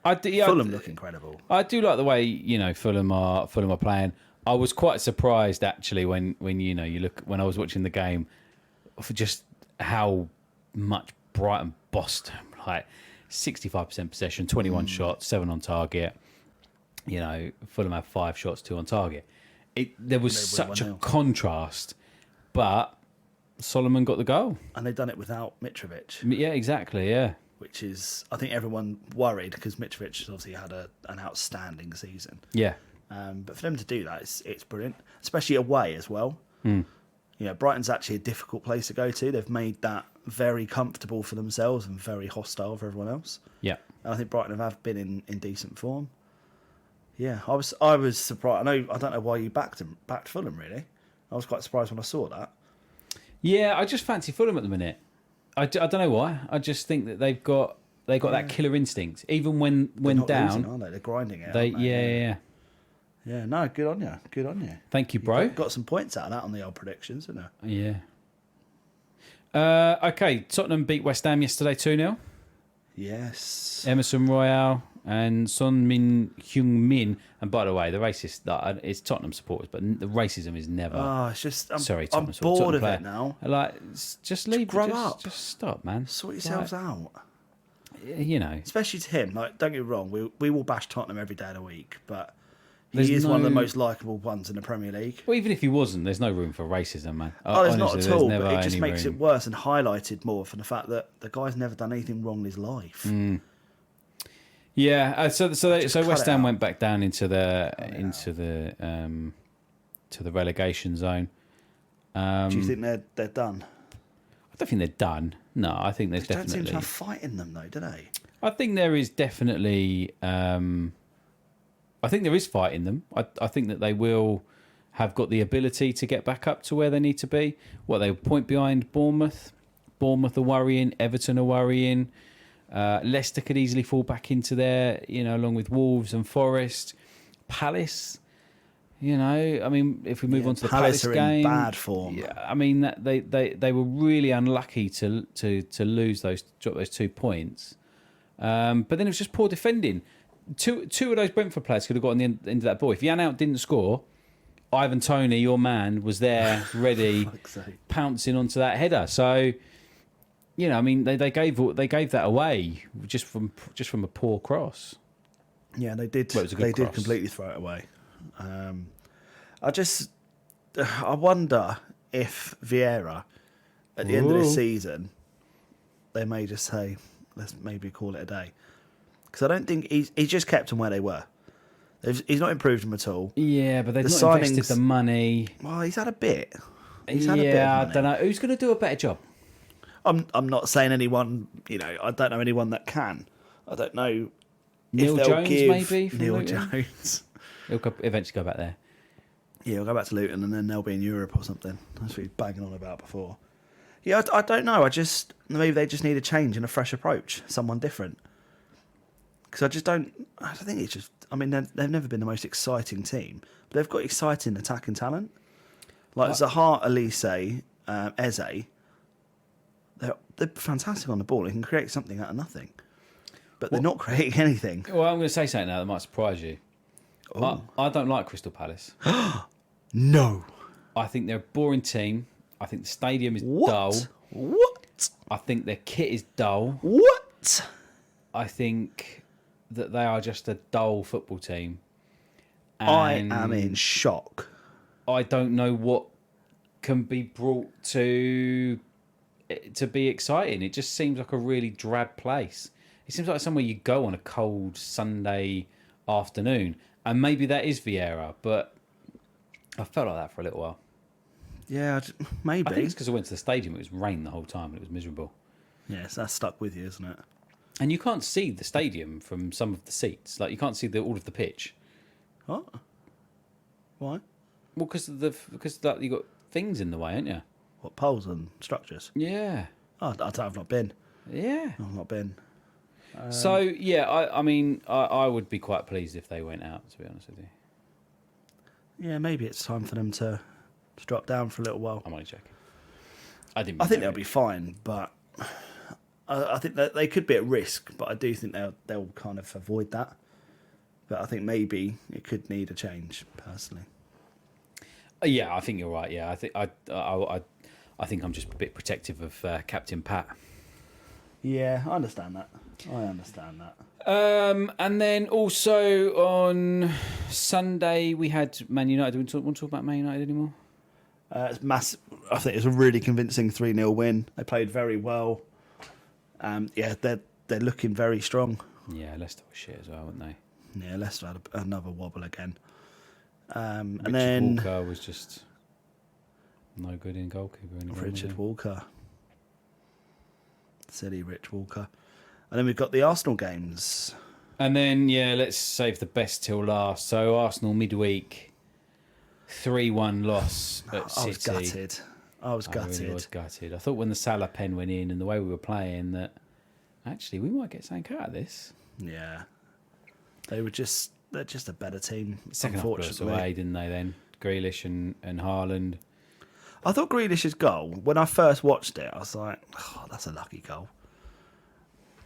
Fulham look incredible. I do like the way, Fulham are playing. I was quite surprised actually when you look when I was watching the game for just how much Brighton bossed them. Like 65% possession, 21 shots, 7 on target. Fulham had 5 shots, 2 on target. There was such a contrast, but Solomon got the goal. And they've done it without Mitrovic. Yeah, exactly, yeah. Which is, I think everyone worried because Mitrovic obviously had an outstanding season. Yeah. But for them to do that, it's brilliant, especially away as well. Brighton's actually a difficult place to go to. They've made that very comfortable for themselves and very hostile for everyone else. Yeah. And I think Brighton have been in decent form. Yeah, I was surprised. I don't know why you backed Fulham, really. I was quite surprised when I saw that. Yeah, I just fancy Fulham at the minute. I don't know why. I just think that they've got that killer instinct, even when down. Losing, aren't they? They're grinding it. Yeah. Yeah, no, good on you. Good on you. Thank you, bro. Got some points out of that on the old predictions, didn't you? Yeah. Okay, Tottenham beat West Ham yesterday 2-0. Yes. Emerson Royale and Son Min. And by the way, the racist, it's Tottenham supporters, but the racism is never. Oh, it's just I'm Tottenham bored of player. it now. Like, just leave. Grow up. Just stop, man. Sort yourselves out. Especially to him. Like, don't get me wrong, we will bash Tottenham every day of the week, but There's he is no- one of the most likeable ones in the Premier League. Well, even if he wasn't, there's no room for racism, man. Oh, there's not Honestly, at all, there's but never it just any makes room. it worse and highlighted more for the fact that the guy's never done anything wrong in his life. Yeah, so cut West it Ham out. went back down into the to the relegation zone. Do you think they're done? I don't think they're done. No, I think there's They don't seem definitely. to have fight in them, though, do they? I think there is definitely. I think there is fight in them. I think that they will have got the ability to get back up to where they need to be. What, they point behind Bournemouth. Bournemouth are worrying. Everton are worrying. Leicester could easily fall back into there, along with Wolves and Forest. Palace, I mean, if we move on to the Palace are game, in bad form. Yeah, I mean that they were really unlucky to lose drop those 2 points. But then it was just poor defending. Two of those Brentford players could have got on the end of that ball. If Jan Out didn't score, Ivan Toney, your man, was there ready, pouncing onto that header. So, I mean, they gave that away just from a poor cross. Yeah, they did. Well, it was a good They did cross. completely throw it away. I wonder if Vieira, at the end of this season, they may just say, let's maybe call it a day. Because I don't think he's just kept them where they were. He's not improved them at all. Yeah, but they've The not invested signings- the money. Well, he's had a bit. I money. don't know. Who's going to do a better job? I'm not saying anyone. I don't know anyone that can. I don't know. Neil if they'll Jones, give maybe, from Neil Luton? Jones. He'll eventually go back there. Yeah, we'll go back to Luton and then they'll be in Europe or something. That's what he was banging on about before. Yeah, I don't know. Maybe they just need a change and a fresh approach, someone different. Because I don't think it's just. I mean, they've never been the most exciting team, but they've got exciting attacking talent. Like Zaha, Elise, Eze. They're fantastic on the ball. They can create something out of nothing, but they're not creating anything. Well, I'm going to say something now that might surprise you. I don't like Crystal Palace. No. I think they're a boring team. I think the stadium is What? dull. What? I think their kit is dull. What? I think that they are just a dull football team. I And am in shock. I don't know what can be brought to be exciting. It just seems like a really drab place. It seems like somewhere you go on a cold Sunday afternoon. And maybe that is Vieira, but I felt like that for a little while. Yeah, maybe. I think it's because I went to the stadium. It was rain the whole time and it was miserable. Yes, that's stuck with you, isn't it? And you can't see the stadium from some of the seats. Like, you can't see all of the pitch. What? Why? Well, because you got things in the way, haven't you? What, poles and structures? Yeah. Oh, I've not been. Yeah. I've not been. So yeah, I mean, I would be quite pleased if they went out. To be honest with you, Yeah, maybe it's time for them to drop down for a little while. I'm only joking. I didn't. I think they'll be fine, but I think that they could be at risk. But I do think they'll kind of avoid that. But I think maybe it could need a change, personally. Yeah, I think you're right. Yeah, I think I'm just a bit protective of Captain Pat. Yeah, I understand that. And then also on Sunday we had Man United. Do we want to talk about Man United anymore? It's massive. I think it's a really convincing 3-0 win. They played very well. Yeah, they're looking very strong. Yeah, Leicester were shit as well, weren't they? Yeah, Leicester had another wobble again. And Richard then Walker was just no good in goalkeeper anymore. Richard Walker. Silly Rich Walker. And then we've got the Arsenal games. And then, yeah, let's save the best till last. So Arsenal midweek, 3-1 loss at City. I was gutted. I really was gutted. I thought when the Salah pen went in and the way we were playing that actually we might get something out of this. Yeah. They're just a better team, Second half blew us away, didn't they then? Grealish and Haaland. I thought Grealish's goal, when I first watched it, I was like, oh, that's a lucky goal.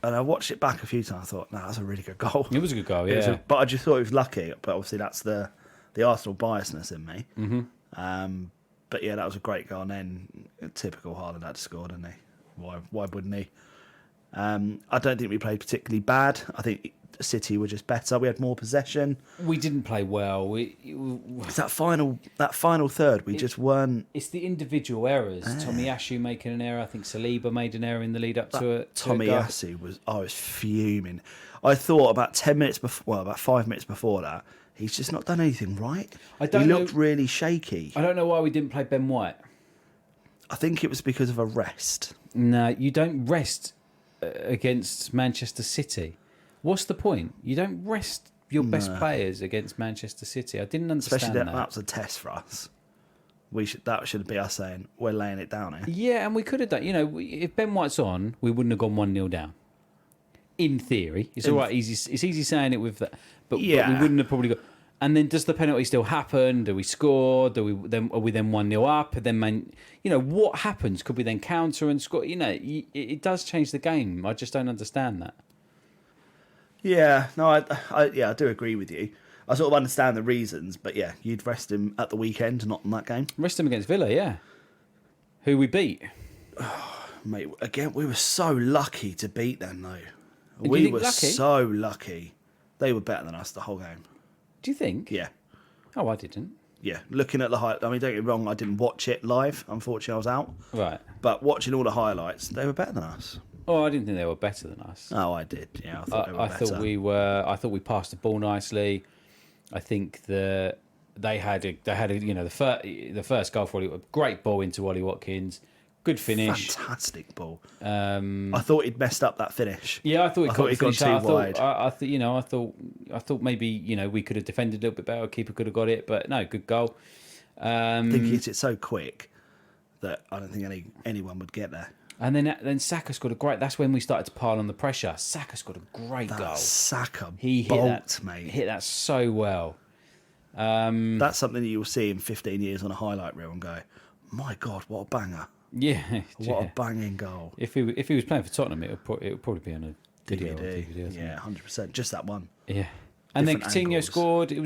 And I watched it back a few times. I thought, no, that's a really good goal. It was a good goal, yeah. But I just thought it was lucky. But obviously, that's the Arsenal biasness in me. Mm-hmm. But yeah, that was a great goal. And then typical Haaland had to score, didn't he? Why wouldn't he? I don't think we played particularly bad. I think City were just better. We had more possession. We didn't play well. It's that final third. We just weren't. It's the individual errors. Tomiyasu making an error. I think Saliba made an error in the lead up to it. Tomiyasu was. I was fuming. I thought about 10 minutes before. Well, about 5 minutes before that, he's just not done anything right. He looked really shaky. I don't know why we didn't play Ben White. I think it was because of a rest. No, you don't rest against Manchester City. What's the point? You don't rest your best players against Manchester City. I didn't understand Especially that. That was a test for us. That should be us saying we're laying it down here. Yeah, and we could have done. You know, if Ben White's on, we wouldn't have gone 1-0 down. In theory, it's all right. It's easy saying it with that, but we wouldn't have probably got. And then, does the penalty still happen? Do we score? Are we then 1-0 up? And then, what happens? Could we then counter and score? It does change the game. I just don't understand that. Yeah, no, I do agree with you. I sort of understand the reasons, but yeah, you'd rest him at the weekend, not in that game. Rest him against Villa, yeah. Who we beat. Mate, again, we were so lucky to beat them, though. We were so lucky. They were better than us the whole game. Do you think? Yeah. Oh, I didn't. Yeah, looking at the highlights. I mean, don't get me wrong, I didn't watch it live. Unfortunately, I was out. Right. But watching all the highlights, they were better than us. Oh, I didn't think they were better than us. Oh, I did. Yeah, I thought they were better. I thought we passed the ball nicely. I think they had the first goal for Ollie, a great ball into Ollie Watkins, good finish, fantastic ball. I thought he'd messed up that finish. Yeah, I thought he'd gone too wide. I thought maybe we could have defended a little bit better. Keeper could have got it, but no, good goal. I think he hit it so quick that I don't think anyone would get there. And then Saka scored a great. That's when we started to pile on the pressure. Saka scored a great goal. Saka he mate. Hit that so well. That's something that you'll see in 15 years on a highlight reel and go, my God, what a banger! Yeah, what a banging goal. If he was playing for Tottenham, it would probably be on a video. DVD yeah, 100%. Just that one. Yeah, and then Coutinho scored. It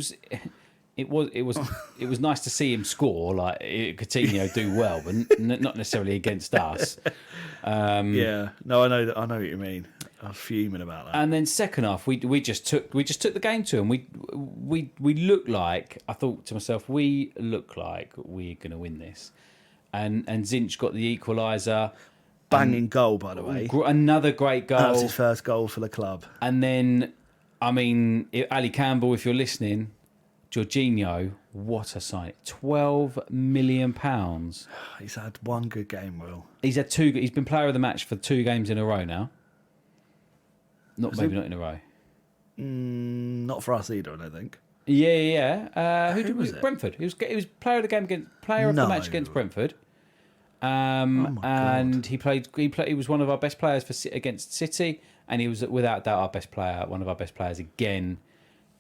was nice to see him score. Like Coutinho do well, but not necessarily against us. Yeah, no, I know what you mean. I was fuming about that. And then second half, we just took the game to him. We looked like, I thought to myself, we look like we're going to win this. And Zinch got the equaliser. Banging goal, by the way. Another great goal. That was his first goal for the club. And then, I mean, Ali Campbell, if you're listening. Jorginho, what a sign! £12 million. He's had one good game, Will. He's had two. He's been player of the match for 2 games in a row now. Not in a row. Not for us either, I don't think. Yeah. Who was it? Brentford. He was player of the match against Brentford. God. And he was one of our best players against City, and he was without doubt our best player, one of our best players again.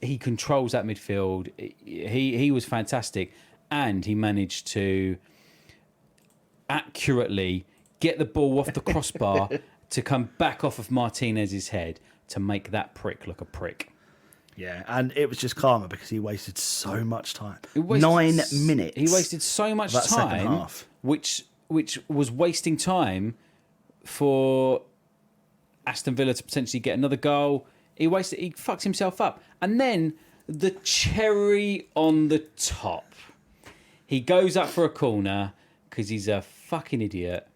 He controls that midfield. He was fantastic, and he managed to accurately get the ball off the crossbar to come back off of Martinez's head to make that prick look a prick. Yeah, and it was just karma because he wasted so much time. 9 minutes. He wasted so much time, which was wasting time for Aston Villa to potentially get another goal. He fucked himself up. And then the cherry on the top. He goes up for a corner because he's a fucking idiot.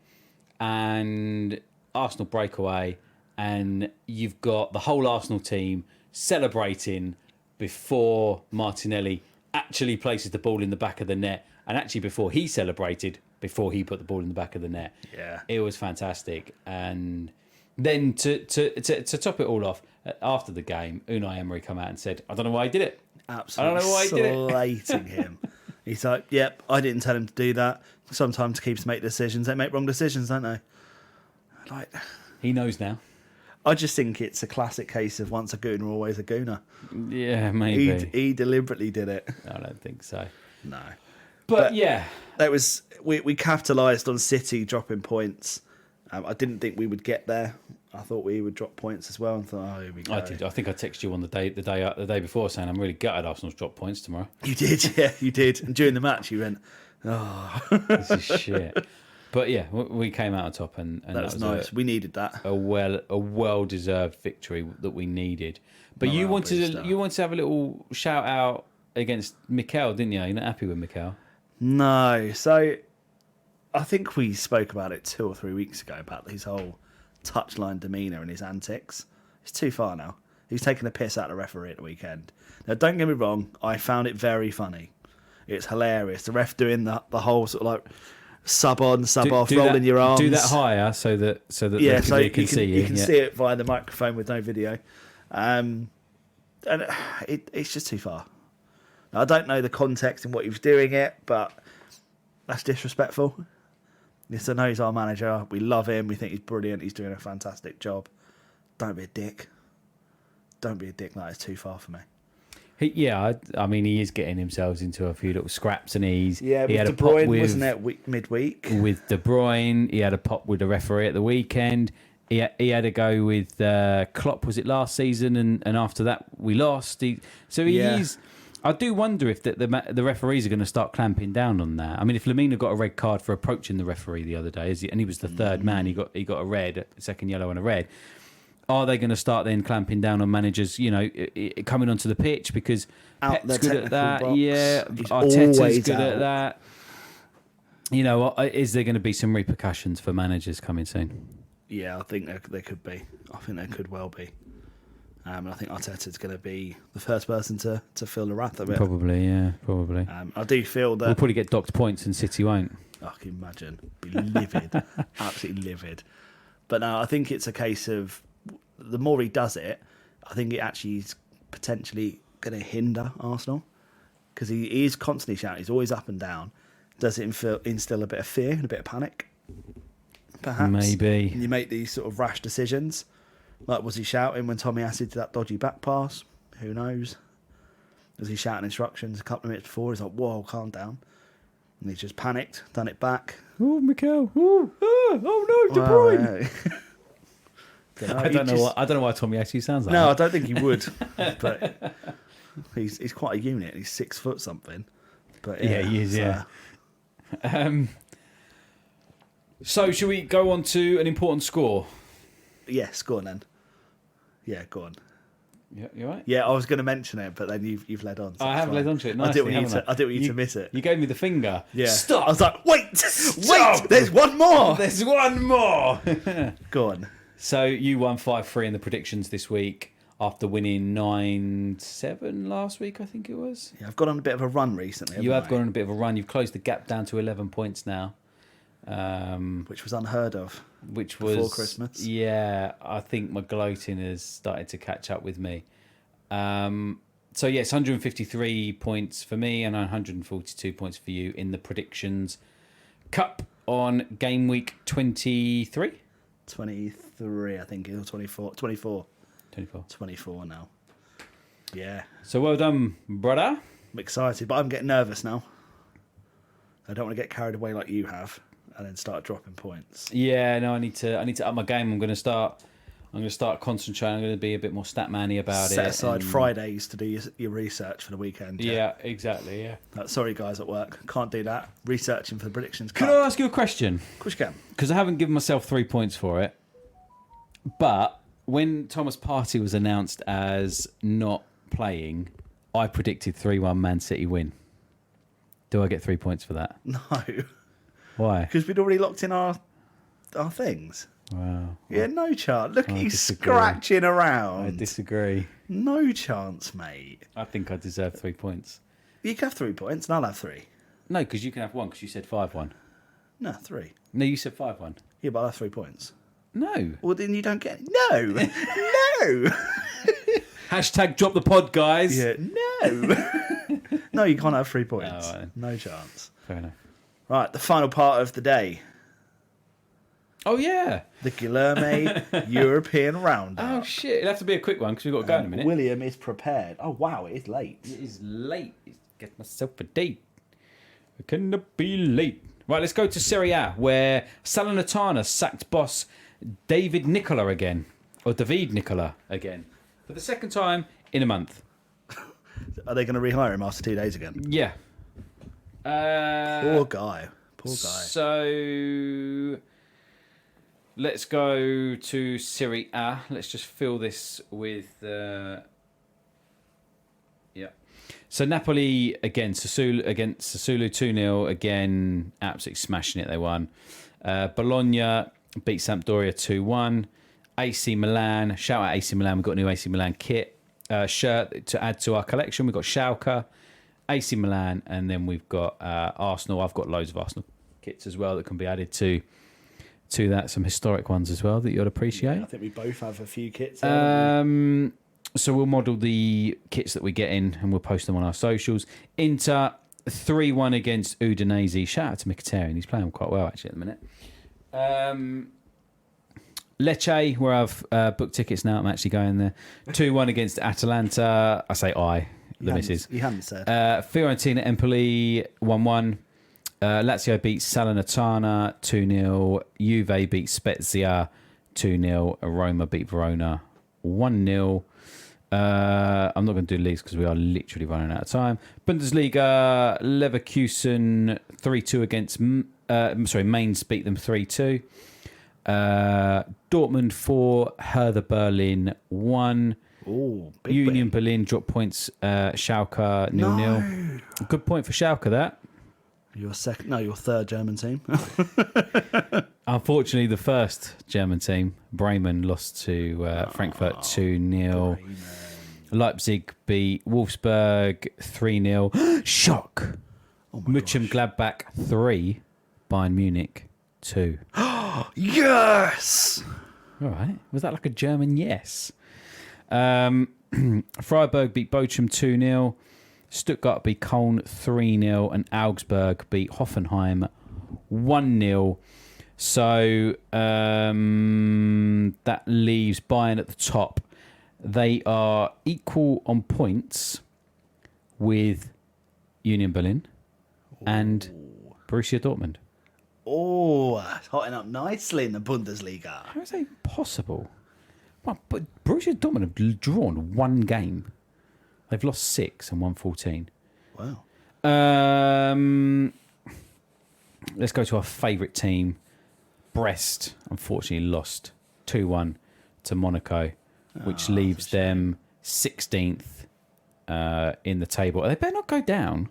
And Arsenal breakaway. And you've got the whole Arsenal team celebrating before Martinelli actually places the ball in the back of the net. And actually before he celebrated, before he put the ball in the back of the net. Yeah. It was fantastic. And then to top it all off, after the game, Unai Emery come out and said, I don't know why he did it. Absolutely. I don't know why he did it. Slating him. He's like, yep, I didn't tell him to do that. Sometimes teams make decisions. They make wrong decisions, don't they? Like, he knows now. I just think it's a classic case of once a gooner, always a gooner. Yeah, maybe. He deliberately did it. I don't think so. No. But yeah. That was we capitalised on City dropping points. I didn't think we would get there. I thought we would drop points as well, and thought, oh, here we go. I did. I think I texted you on the day before saying I'm really gutted Arsenal's drop points tomorrow. You did, yeah, you did. And during the match, you went, oh, this is shit. But yeah, we came out on top, and that was nice. We needed that. A well-deserved victory that we needed. But you wanted to have a little shout out against Mikel, didn't you? You're not happy with Mikel? No. So I think we spoke about it 2 or 3 weeks ago about his whole touchline demeanour and his antics. It's too far now. He's taking a piss out of the referee at the weekend. Now, don't get me wrong, I found it very funny. It's hilarious. The ref doing the whole sort of like sub on, sub off, rolling your arms. Do that higher so that yeah, the so video can see you. You can see it via the microphone with no video. And it's just too far. Now, I don't know the context in what he was doing it, but that's disrespectful. Yes, I know he's our manager. We love him. We think he's brilliant. He's doing a fantastic job. Don't be a dick. Don't be a dick. That is too far for me. I mean, he is getting himself into a few little scraps, and he with had De a pop Bruyne, with, wasn't it, midweek? With De Bruyne, he had a pop with the referee at the weekend. He had a go with Klopp, was it last season? And after that, we lost. He's... I do wonder if the referees are going to start clamping down on that. I mean, if Lamina got a red card for approaching the referee the other day, and he was the third man, he got a red, a second yellow and a red. Are they going to start then clamping down on managers, coming onto the pitch because Pep's good at that? Box. Yeah, He's Arteta's good at that. Is there going to be some repercussions for managers coming soon? Yeah, I think there could be. I think there could well be. And I think Arteta's going to be the first person to feel the wrath of it. Probably, yeah, probably. I do feel that... We'll probably get docked points and City won't. I can imagine. Be livid. Absolutely livid. But no, I think it's a case of the more he does it, I think it actually is potentially going to hinder Arsenal. Because he is constantly shouting. He's always up and down. Does it instill a bit of fear and a bit of panic? Perhaps. Maybe. And you make these sort of rash decisions. Like, was he shouting when Tommy Acid did that dodgy back pass? Who knows? Was he shouting instructions a couple of minutes before? He's like, whoa, calm down. And he's just panicked, done it back. Oh, Mikel. Oh no, De Bruyne. I don't know why Tommy Acid sounds like that. No, I don't think he would. But he's quite a unit. He's 6 foot something. But yeah, he is, yeah. So, should we go on to an important score? Yes, go on then. Yeah, go on. Yeah, you all right? Yeah, I was going to mention it, but then you've led on. So I have led on to it. Nicely, I didn't want you to miss it. You gave me the finger. Yeah. Stop. I was like, wait, there's one more. There's one more. Go on. So you won 5-3 in the predictions this week after winning 9-7 last week, I think it was. Yeah, I've gone on a bit of a run recently. You have gone on a bit of a run. You've closed the gap down to 11 points now. Which was unheard of. Which was before Christmas. Yeah, I think my gloating has started to catch up with me. So yes, 153 points for me and 142 points for you in the predictions cup on game week 23. 23. 23, I think, or 24. 24. 24. 24 now. Yeah. So well done, brother. I'm excited, but I'm getting nervous now. I don't want to get carried away like you have and then start dropping points. Yeah, no, I need to up my game. I'm going to start concentrating. I'm going to be a bit more stat manny about it. Set aside Fridays to do your research for the weekend. Yeah, exactly, yeah. Sorry, guys at work. Can't do that. Researching for the predictions. Could I ask you a question? Of course you can. Because I haven't given myself 3 points for it. But when Thomas Partey was announced as not playing, I predicted 3-1 Man City win. Do I get 3 points for that? No. Why? Because we'd already locked in our things. Wow. Yeah, no chance. Look at you disagree. scratching around. I disagree. No chance, mate. I think I deserve 3 points. You can have 3 points and I'll have 3. No, because you can have one because you said 5-1. No, 3. No, you said 5-1. Yeah, but I'll have 3 points. No. Well, then you don't get... No! No! Hashtag drop the pod, guys. Yeah, no! No, you can't have 3 points. Oh, right. No chance. Fair enough. Right, the final part of the day. Oh, yeah. The Guilherme European Roundup. Oh, shit. It'll have to be a quick one because we've got to go in a minute. William is prepared. Oh, wow, it is late. It is late. Get myself a date. I cannot be late. Right, let's go to Serie A, where Salernitana sacked boss David Nicola again. Or David Nicola again. For the second time in a month. Are they going to rehire him after 2 days again? Yeah. Poor guy. Poor guy. So let's go to Serie A. Let's just fill this with yeah. So Napoli again, Sassuolo against Sassuolo 2-0 again, absolutely smashing it. They won. Bologna beat Sampdoria 2-1. AC Milan, shout out AC Milan. We've got a new AC Milan kit shirt to add to our collection. We've got Schalke, AC Milan, and then we've got Arsenal. I've got loads of Arsenal kits as well that can be added to that. Some historic ones as well that you'd appreciate. Yeah, I think we both have a few kits. So we'll model the kits that we get in and we'll post them on our socials. Inter 3-1 against Udinese. Shout out to Mkhitaryan. He's playing quite well actually at the minute. Lecce, where I've booked tickets now. I'm actually going there. 2-1 against Atalanta. I say the missus. You haven't said. Fiorentina Empoli 1-1. Lazio beat Salernitana 2-0. Juve beat Spezia 2-0. Roma beat Verona 1-0. I'm not going to do leagues because we are literally running out of time. Bundesliga, Leverkusen 3-2 against... Mainz beat them 3-2. Dortmund 4, Hertha Berlin 1. Ooh, Union Berlin dropped points. Schalke 0-0. Good point for Schalke, that. Your third German team. Unfortunately, the first German team, Bremen, lost to Frankfurt 2-0. Leipzig beat Wolfsburg 3-0. Shock! Mönchengladbach 3, Bayern Munich 2. Yes! All right. Was that like a German yes? Freiburg beat Bochum 2-0. Stuttgart beat Köln 3-0. And Augsburg beat Hoffenheim 1-0. So that leaves Bayern at the top. They are equal on points with Union Berlin and Borussia Dortmund. Oh, hotting up nicely in the Bundesliga. How is that possible? Well, but Borussia Dortmund have drawn one game. They've lost 6 and won 14. Wow. Let's go to our favourite team. Brest, unfortunately, lost 2-1 to Monaco, which leaves them 16th in the table. They better not go down.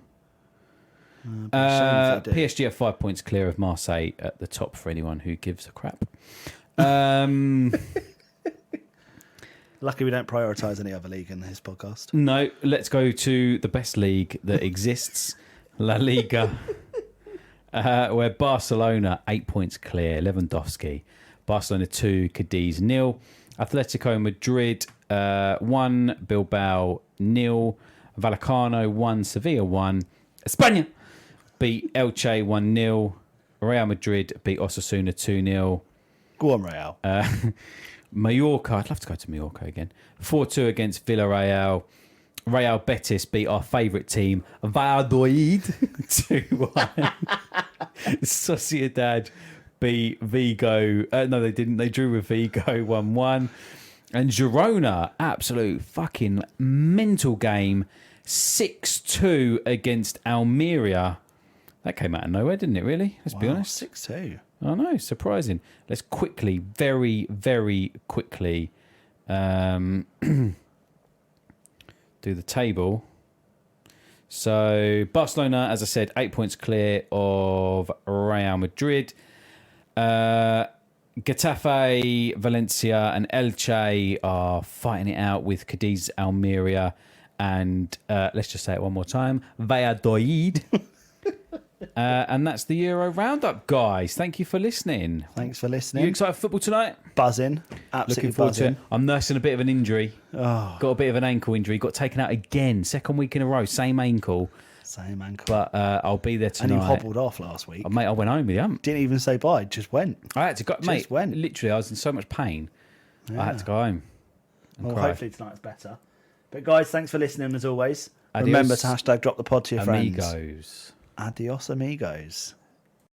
PSG are 5 points clear of Marseille at the top for anyone who gives a crap. Lucky we don't prioritise any other league in this podcast. No, let's go to the best league that exists, La Liga, where Barcelona 8 points clear, Lewandowski. Barcelona 2, Cadiz 0. Atletico Madrid 1, Bilbao 0. Vallecano 1, Sevilla 1. España beat Elche 1-0. Real Madrid beat Osasuna 2-0. Go on, Real. Mallorca, I'd love to go to Mallorca again. 4-2 against Villarreal. Real Betis beat our favourite team, Valladolid, 2-1. Sociedad beat Vigo. No, they didn't. They drew with Vigo 1-1. And Girona, absolute fucking mental game, 6-2 against Almeria. That came out of nowhere, didn't it, really? Let's be honest. 6-2. I know, surprising. Let's quickly, very, very quickly do the table. So Barcelona, as I said, 8 points clear of Real Madrid. Getafe, Valencia and Elche are fighting it out with Cadiz, Almeria and let's just say it one more time, Valladolid. And that's the Euro Roundup, guys. Thank you for listening. Thanks for listening. You excited for football tonight? Buzzing. Absolutely Looking forward buzzing. to it. I'm nursing a bit of an injury. Oh, Got a bit of an ankle injury. Got taken out again. Second week in a row. Same ankle. same ankle. But I'll be there And tonight. you hobbled off last week. Mate, I went home with you. Didn't even say bye. Just went. I had to go. Mate, went. literally, I was in so much pain. I had to go home. And Well, cry. hopefully tonight's better. But guys, thanks for listening as always. Adios, Remember to hashtag drop the pod to your friends. amigos. Adios, amigos.